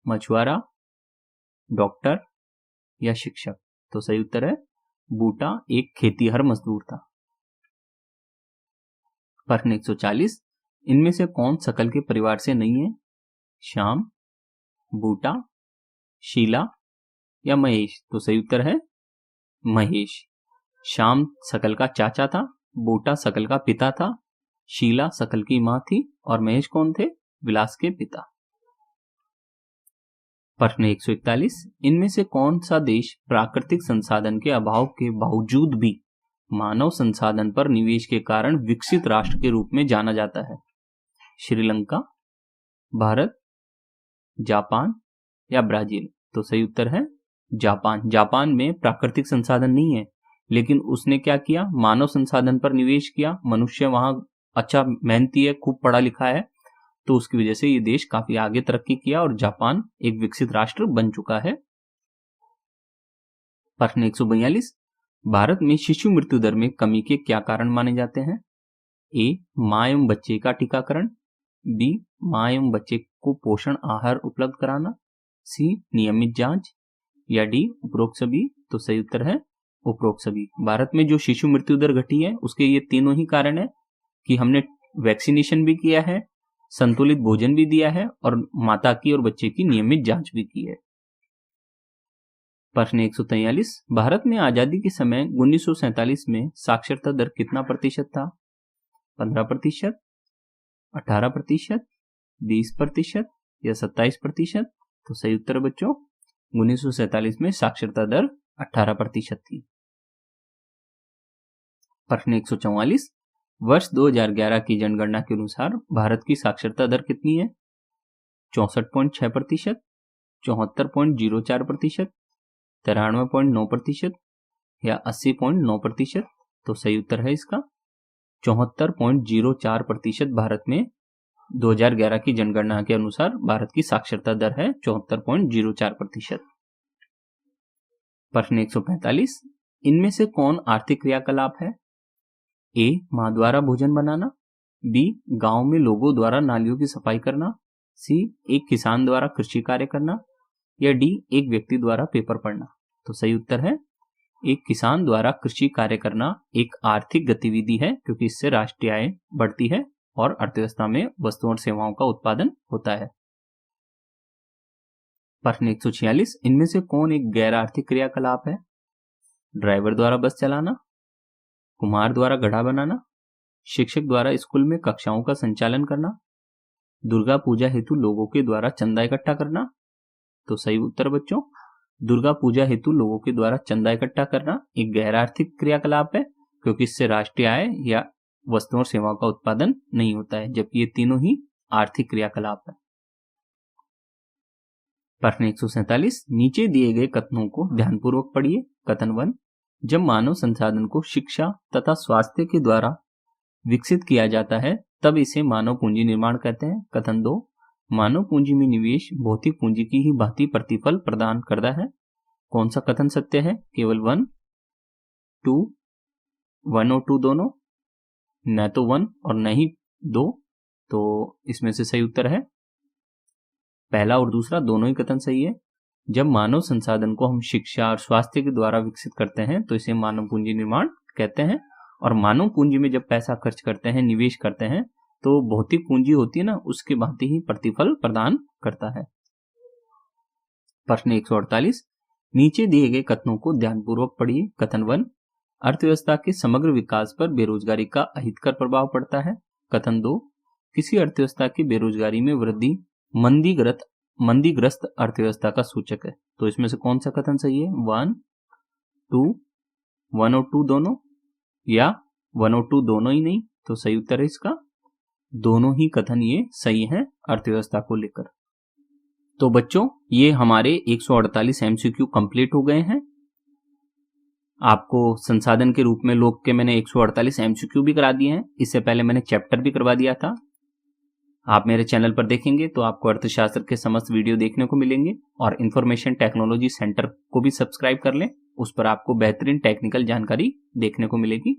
मछुआरा, डॉक्टर या शिक्षक? तो सही उत्तर है बूटा एक खेतीहर मजदूर था। प्रश्न 140, इनमें से कौन सकल के परिवार से नहीं है? श्याम, बूटा, शीला या महेश? तो सही उत्तर है महेश। श्याम सकल का चाचा था, बूटा सकल का पिता था, शीला सकल की मां थी और महेश कौन थे? विलास के पिता। प्रश्न 141, इनमें से कौन सा देश प्राकृतिक संसाधन के अभाव के बावजूद भी मानव संसाधन पर निवेश के कारण विकसित राष्ट्र के रूप में जाना जाता है? श्रीलंका, भारत, जापान या ब्राजील? तो सही उत्तर है जापान। जापान में प्राकृतिक संसाधन नहीं है, लेकिन उसने क्या किया? मानव संसाधन पर निवेश किया। मनुष्य वहां अच्छा मेहनती है, खूब पढ़ा लिखा है, तो उसकी वजह से ये देश काफी आगे तरक्की किया और जापान एक विकसित राष्ट्र बन चुका है। प्रश्न 142, भारत में शिशु मृत्यु दर में कमी के क्या कारण माने जाते हैं? ए, मां एवं बच्चे का टीकाकरण, बी, मां एवं बच्चे को पोषण आहार उपलब्ध कराना, सी, नियमित जांच या डी, उपरोक्त सभी? तो सही उत्तर है उपरोक्त सभी। भारत में जो शिशु मृत्यु दर घटी है उसके ये तीनों ही कारण है कि हमने वैक्सीनेशन भी किया है, संतुलित भोजन भी दिया है और माता की और बच्चे की नियमित जांच भी की है। प्रश्न 143, भारत में आजादी के समय 1947 में साक्षरता दर कितना प्रतिशत था? 15%, 18%, 20% या 27%? तो सही उत्तर बच्चों 1947 में साक्षरता दर 18% थी। प्रश्न 144, वर्ष 2011 की जनगणना के अनुसार भारत की साक्षरता दर कितनी है? 64.6%, 74.04%, 93.9% या 80.9%? तो सही उत्तर है इसका 74.04%। भारत में 2011 की जनगणना के अनुसार भारत की साक्षरता दर है 74.04%। प्रश्न 145, इनमें से कौन आर्थिक क्रियाकलाप है? ए, मां द्वारा भोजन बनाना, बी, गांव में लोगों द्वारा नालियों की सफाई करना, सी, एक किसान द्वारा कृषि कार्य करना या डी, एक व्यक्ति द्वारा पेपर पढ़ना? तो सही उत्तर है एक किसान द्वारा कृषि कार्य करना एक आर्थिक गतिविधि है, क्योंकि इससे राष्ट्रीय आय बढ़ती है और अर्थव्यवस्था में वस्तुओं और सेवाओं का उत्पादन होता है। प्रश्न 146, इनमें से कौन एक गैर आर्थिक क्रियाकलाप है? ड्राइवर द्वारा बस चलाना, कुम्हार द्वारा घड़ा बनाना, शिक्षक द्वारा स्कूल में कक्षाओं का संचालन करना, दुर्गा पूजा हेतु लोगों के द्वारा चंदा इकट्ठा करना? तो सही उत्तर बच्चों दुर्गा पूजा हेतु लोगों के द्वारा चंदा इकट्ठा करना एक गैर आर्थिक क्रियाकलाप है, क्योंकि इससे राष्ट्रीय आय या वस्तुओं और सेवाओं का उत्पादन नहीं होता है, जबकि ये तीनों ही आर्थिक क्रियाकलाप है। प्रश्न 147, नीचे दिए गए कथनों को ध्यानपूर्वक पढ़िए। कथन 1, जब मानव संसाधन को शिक्षा तथा स्वास्थ्य के द्वारा विकसित किया जाता है तब इसे मानव पूंजी निर्माण कहते हैं। कथन 2, मानव पूंजी में निवेश भौतिक पूंजी की ही भांति प्रतिफल प्रदान करता है। कौन सा कथन सत्य है? केवल 1, 2, 1 और 2 दोनों, न तो 1 और न ही 2। तो इसमें से सही उत्तर है पहला और दूसरा, दोनों ही कथन सही है। जब मानव संसाधन को हम शिक्षा और स्वास्थ्य के द्वारा विकसित करते हैं तो इसे मानव पूंजी निर्माण कहते हैं। और मानव पूंजी में जब पैसा खर्च करते हैं, निवेश करते हैं, तो भौतिक पूंजी होती है ना, उसके भांति ही प्रतिफल प्रदान करता है। प्रश्न 148, नीचे दिए गए कथनों को ध्यानपूर्वक पढ़िए। कथन 1, अर्थव्यवस्था के समग्र विकास पर बेरोजगारी का अहितकर प्रभाव पड़ता है। कथन 2, किसी अर्थव्यवस्था की बेरोजगारी में वृद्धि मंदीग्रस्त अर्थव्यवस्था का सूचक है। तो इसमें से कौन सा कथन सही है? 1, 2, 1 और 2 दोनों या 1 और 2 दोनों ही नहीं? तो सही उत्तर है इसका दोनों ही कथन ये सही है अर्थव्यवस्था को लेकर। तो बच्चों ये हमारे 148 एमसीक्यू कंप्लीट हो गए हैं। आपको संसाधन के रूप में लोग के मैंने 148 एमसीक्यू भी करा दिए हैं। इससे पहले मैंने चैप्टर भी करवा दिया था। आप मेरे चैनल पर देखेंगे तो आपको अर्थशास्त्र के समस्त वीडियो देखने को मिलेंगे। और इंफॉर्मेशन टेक्नोलॉजी सेंटर को भी सब्सक्राइब कर लें, उस पर आपको बेहतरीन टेक्निकल जानकारी देखने को मिलेगी।